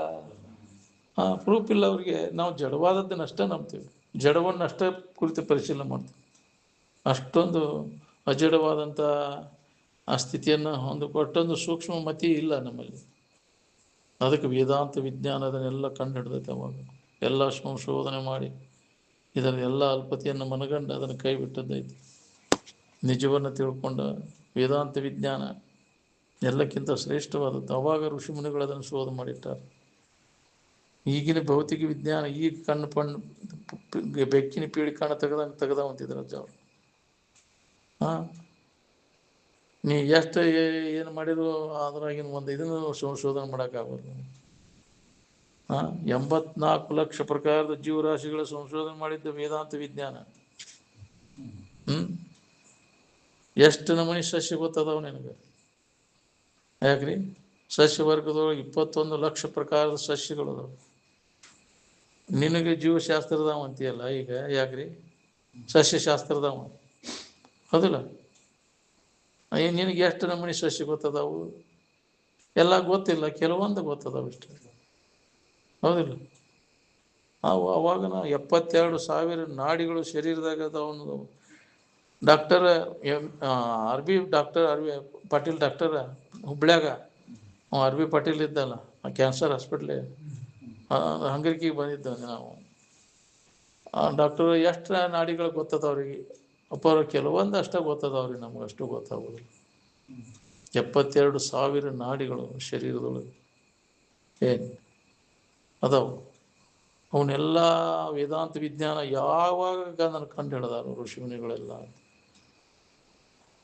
ಪ್ರೂಫ್ ಇಲ್ಲ ಅವ್ರಿಗೆ. ನಾವು ಜಡವಾದದ್ದನ್ನಷ್ಟೇ ನಂಬ್ತೀವಿ, ಜಡವನ್ನಷ್ಟೇ ಕುರಿತು ಪರಿಶೀಲನೆ ಮಾಡ್ತೀವಿ. ಅಷ್ಟೊಂದು ಅಜಡವಾದಂಥ ಆ ಸ್ಥಿತಿಯನ್ನು ಹೊಂದಿಕೊಟ್ಟೊಂದು ಸೂಕ್ಷ್ಮ ಮತಿ ಇಲ್ಲ ನಮ್ಮಲ್ಲಿ. ಅದಕ್ಕೆ ವೇದಾಂತ ವಿಜ್ಞಾನ ಅದನ್ನೆಲ್ಲ ಕಂಡು ಹಿಡ್ದೈತೆ. ಅವಾಗ ಎಲ್ಲ ಸಂಶೋಧನೆ ಮಾಡಿ ಇದರ ಎಲ್ಲ ಅಲ್ಪತೆಯನ್ನು ಮನಗಂಡು ಅದನ್ನು ಕೈ ಬಿಟ್ಟದ್ದೈತಿ. ನಿಜವನ್ನು ತಿಳ್ಕೊಂಡ ವೇದಾಂತ ವಿಜ್ಞಾನ ಎಲ್ಲಕ್ಕಿಂತ ಶ್ರೇಷ್ಠವಾದದ್ದು. ಅವಾಗ ಋಷಿಮುನಿಗಳು ಅದನ್ನು ಶೋಧ ಮಾಡಿಟ್ಟಾರೆ. ಈಗಿನ ಭೌತಿಕ ವಿಜ್ಞಾನ ಈಗ ಕಣ್ಣು ಬೆಕ್ಕಿನ ಪೀಳಿ ಕಣ್ಣು ತೆಗೆದಂತಿದ್ರಜ್ಜ ಅವರು. ನೀ ಎಷ್ಟು ಏನು ಮಾಡಿದ್ರು ಅದ್ರಾಗಿನ ಒಂದು ಇದನ್ನು ಸಂಶೋಧನೆ ಮಾಡೋಕ್ಕಾಗೋದು. 84 ಲಕ್ಷ ಪ್ರಕಾರದ ಜೀವರಾಶಿಗಳ ಸಂಶೋಧನೆ ಮಾಡಿದ್ದ ವೇದಾಂತ ವಿಜ್ಞಾನ. ಎಷ್ಟು ನಮೂನಿ ಸಸ್ಯ ಗೊತ್ತದವ ನಿನಗೆ? ಯಾಕ್ರಿ, ಸಸ್ಯ ವರ್ಗದೊಳಗೆ 21 ಲಕ್ಷ ಪ್ರಕಾರದ ಸಸ್ಯಗಳು ಅದಾವ. ನಿನಗೆ ಜೀವಶಾಸ್ತ್ರದವ ಅಂತೀಯಲ್ಲ ಈಗ, ಯಾಕ್ರಿ ಸಸ್ಯಶಾಸ್ತ್ರದವ ಹೌದಿಲ್ಲ? ನಿನಗೆ ಎಷ್ಟು ನಮೂನಿ ಸಸ್ಯ ಗೊತ್ತದಾವು? ಎಲ್ಲ ಗೊತ್ತಿಲ್ಲ, ಕೆಲವೊಂದು ಗೊತ್ತದಾವ ಇಷ್ಟ, ಹೌದಿಲ್ಲ? ಅವಾಗ 72,000 ನಾಡಿಗಳು ಶರೀರದಾಗ ಅದಾವ. Doctor R B Patil doctor ಹುಬ್ಳ್ಯಾಗ, ಆರ್ ಬಿ ಪಾಟೀಲ್ ಇದ್ದಲ್ಲ, ಕ್ಯಾನ್ಸರ್ ಹಾಸ್ಪಿಟ್ಲ್ ಹಂಗರಿಕೆಗೆ ಬಂದಿದ್ದಾನೆ. ನಾವು ಡಾಕ್ಟರ್ ಎಷ್ಟು ನಾಡಿಗಳು ಗೊತ್ತದವ್ರಿಗೆ? ಕೆಲವೊಂದು ಅಷ್ಟೇ ಗೊತ್ತದವ್ರಿಗೆ, ನಮ್ಗೆ ಅಷ್ಟು ಗೊತ್ತಾಗೋದಿಲ್ಲ. 72,000 ನಾಡಿಗಳು ಶರೀರದೊಳಗೆ ಅದಾವು. ಅವನ್ನೆಲ್ಲ ವೇದಾಂತ ವಿಜ್ಞಾನ ಯಾವಾಗ ಅದನ್ನು ಕಂಡು ಹಿಡಿದಾರು ಋಷಿಮುನಿಗಳೆಲ್ಲ.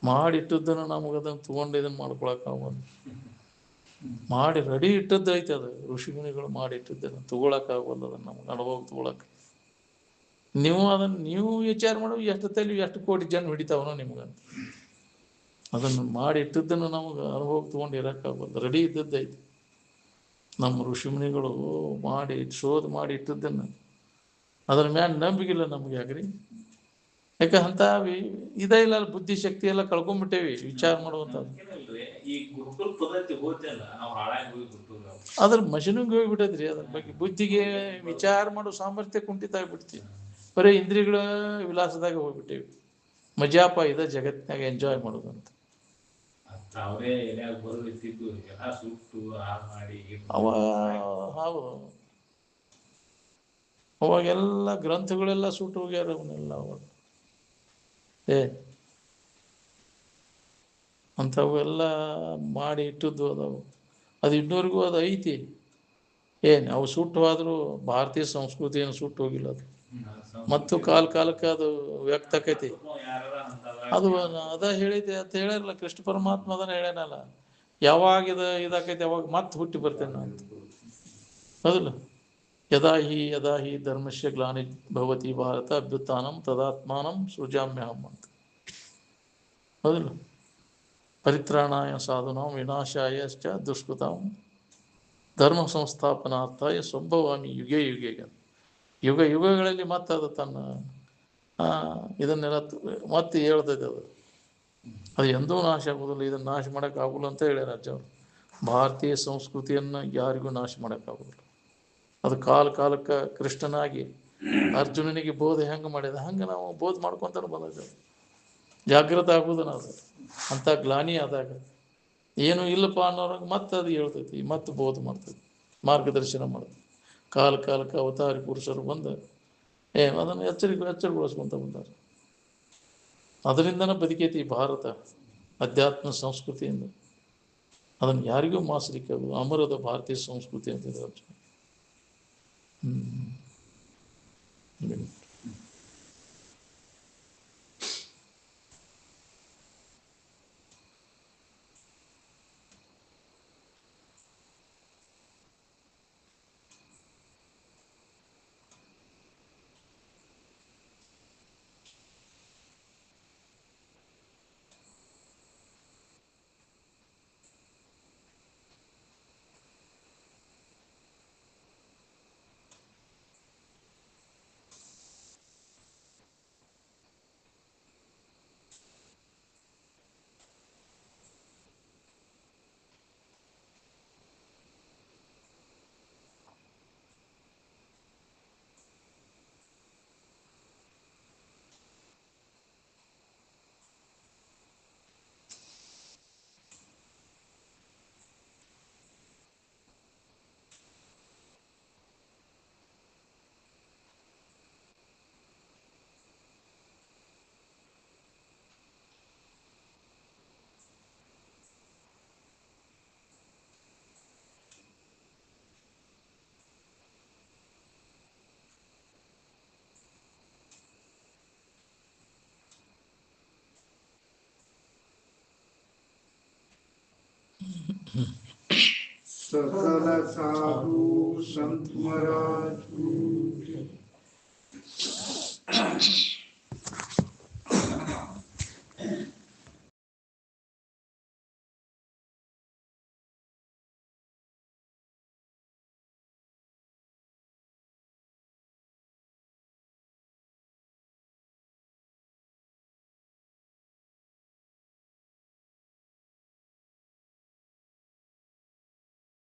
ಮಾಡಿಟ್ಟದ್ದನ್ನು ನಮಗದನ್ನು ತೊಗೊಂಡು ಇದನ್ನು ಮಾಡ್ಕೊಳಕ್ಕಾಗೋದು. ಮಾಡಿ ರೆಡಿ ಇಟ್ಟದ್ದು ಐತೆ ಅದು. ಋಷಿಮುನಿಗಳು ಮಾಡಿಟ್ಟಿದ್ದನ್ನು ತೊಗೊಳಕ್ಕಾಗೋಲ್ಲ, ಅದನ್ನು ನಮ್ಗೆ ಅನುಭವ ತೊಗೊಳಕ್ಕೆ. ನೀವು ವಿಚಾರ ಮಾಡೋ ಎಷ್ಟು ತಲೆ ಎಷ್ಟು ಕೋಟಿ ಜನ ಹಿಡಿತಾವನೋ ನಿಮ್ಗಂತ. ಅದನ್ನು ಮಾಡಿಟ್ಟಿದ್ದನ್ನು ನಮಗೆ ಅನುಭವ ತೊಗೊಂಡು ಇರೋಕ್ಕಾಗೋದು. ರೆಡಿ ಇದ್ದದ್ದೈತಿ. ನಮ್ಮ ಋಷಿಮುನಿಗಳು ಶೋಧ ಮಾಡಿ ಇಟ್ಟದ್ದನ್ನು ಅದರ ಮ್ಯಾಲ ನಂಬಿಕಿಲ್ಲ ನಮ್ಗೆ. ಯಾಕ್ರಿ, ಯಾಕ ಅಂತ ಇದೇ ಇಲ್ಲ ಬುದ್ಧಿ ಶಕ್ತಿ ಎಲ್ಲ ಕಳ್ಕೊಂಡ್ಬಿಟ್ಟೇವಿ ವಿಚಾರ ಮಾಡುವಂಥದ್ದು. ಈ ಗುರುಕುಲ ಪದ್ಧತಿ ಹೋಗ್ತಲ್ಲ ನಾವು ಹಾಳಾಗಿ ಹೋಗಿ ಗುರುಕುಲ ಅದ್ರ ಮಷಿನಿಗೆ ಹೋಗ್ಬಿಟ್ಟದ್ರಿ. ಅದ್ರ ಬಗ್ಗೆ ಬುದ್ಧಿಗೆ ವಿಚಾರ ಮಾಡೋ ಸಾಮರ್ಥ್ಯ ಕುಂಠಿತ ಆಗ್ಬಿಡ್ತೀವಿ. ಬರೀ ಇಂದ್ರಿಯಗಳ ವಿಲಾಸದಾಗ ಹೋಗ್ಬಿಟ್ಟೇವಿ. ಮಜಾಪ ಇದ ಜಗತ್ತಿನಾಗ ಎಂಜಾಯ್ ಮಾಡೋದಂತ. ಅವರೇ ಎಲ್ಯಾಗ ಬರೋದಿತ್ತಿದ್ದು ಎಲ್ಲ ಸುಟ್ಟು ಹಾಳು ಮಾಡಿ ಹೌದು, ಅವಾಗೆಲ್ಲ ಗ್ರಂಥಗಳೆಲ್ಲ ಸುಟ್ಟು ಹೋಗ್ಯಾರ ಅವನ್ನೆಲ್ಲ. ಅವಾಗ ಅಂಥವೆಲ್ಲ ಮಾಡಿ ಇಟ್ಟದ್ದು ಅದಾವು. ಅದು ಇನ್ನೂರಿಗೂ ಅದು ಐತಿ. ಅವು ಸುಟ್ಟು ಆದರೂ ಭಾರತೀಯ ಸಂಸ್ಕೃತಿ ಏನು ಸುಟ್ಟು ಹೋಗಿಲ್ಲ. ಅದು ಮತ್ತು ಕಾಲಕ್ಕೆ ಅದು ವ್ಯಕ್ತ ಆಕೈತಿ. ಅದು ಅದ ಹೇಳಿದೆ ಅಂತ ಹೇಳಿರಲ್ಲ, ಕೃಷ್ಣ ಪರಮಾತ್ಮ ಅದನ್ನ ಹೇಳ್ಯಾನಲ್ಲ, ಯಾವಾಗ ಇದಾಕೈತಿ ಅವಾಗ ಮತ್ತೆ ಹುಟ್ಟಿ ಬರ್ತೇನೆ ಅಂತ. ಹೌದಲ್ಲ, ಯದಾ ಹಿ ಧರ್ಮಸ್ಯ ಗ್ಲಾನಿ ಭವತಿ ಭಾರತ ಅಭ್ಯುತ್ಥಾನಂ ತದಾತ್ಮಾನಂ ಸೃಜಾಮ್ಯಹಂ ಅಂತ. ಹೌದಲ್ಲ, ಪರಿತ್ರಾಣಾಯ ಸಾಧುನಾಂ ವಿನಾಶಾಯ ಚ ದುಷ್ಕೃತಾಂ ಧರ್ಮ ಸಂಸ್ಥಾಪನಾರ್ಥಾಯ ಸಂಭವಾಮಿ ಯುಗೆ ಯುಗೆ. ಯುಗಗಳಲ್ಲಿ ಮತ್ತೆ ಅದು ತನ್ನ ಇದನ್ನೆಲ್ಲ ಮತ್ತೆ ಹೇಳ್ತೈತೆ. ಅದು ಎಂದೂ ನಾಶ ಆಗೋದಿಲ್ಲ. ಇದನ್ನು ನಾಶ ಮಾಡೋಕ್ಕಾಗಲ್ಲ ಅಂತ ಹೇಳ್ಯಾರ ಅಜ್ಜವ್ರು. ಭಾರತೀಯ ಸಂಸ್ಕೃತಿಯನ್ನು ಯಾರಿಗೂ ನಾಶ ಮಾಡೋಕ್ಕಾಗೋದಿಲ್ಲ. ಅದು ಕಾಲಕ್ಕೆ ಕೃಷ್ಣನಾಗಿ ಅರ್ಜುನನಿಗೆ ಬೋಧೆ ಹೆಂಗೆ ಮಾಡಿದ ಹಂಗೆ ನಾವು ಬೋಧ್ ಮಾಡ್ಕೊತಾನೆ ಬಂದಿದ್ದೇವೆ. ಜಾಗೃತ ಆಗೋದು ನಾವು ಅಂಥ ಗ್ಲಾನಿ ಆದಾಗ ಏನು ಇಲ್ಲಪ್ಪ ಅನ್ನೋರಾಗ ಮತ್ತೆ ಅದು ಹೇಳ್ತೈತಿ, ಮತ್ತೆ ಬೋಧ ಮಾಡ್ತೈತಿ, ಮಾರ್ಗದರ್ಶನ ಮಾಡ್ತೈತಿ. ಕಾಲಕ್ಕೆ ಅವತಾರಿ ಪುರುಷರು ಬಂದು ಅದನ್ನು ಎಚ್ಚರಿಗೊಳಿಸ್ಕೊಂತ ಬಂದಾರೆ. ಅದರಿಂದನೇ ಬದುಕೈತಿ ಭಾರತ ಅಧ್ಯಾತ್ಮ ಸಂಸ್ಕೃತಿಯಿಂದ. ಅದನ್ನು ಯಾರಿಗೂ ಮಾಸಲಿಕ್ಕೆ ಆಗೋದು ಅಮರದ ಭಾರತೀಯ ಸಂಸ್ಕೃತಿ ಅಂತಿದೆ ಅರ್ಜುನ. सकल साधु संत महाराज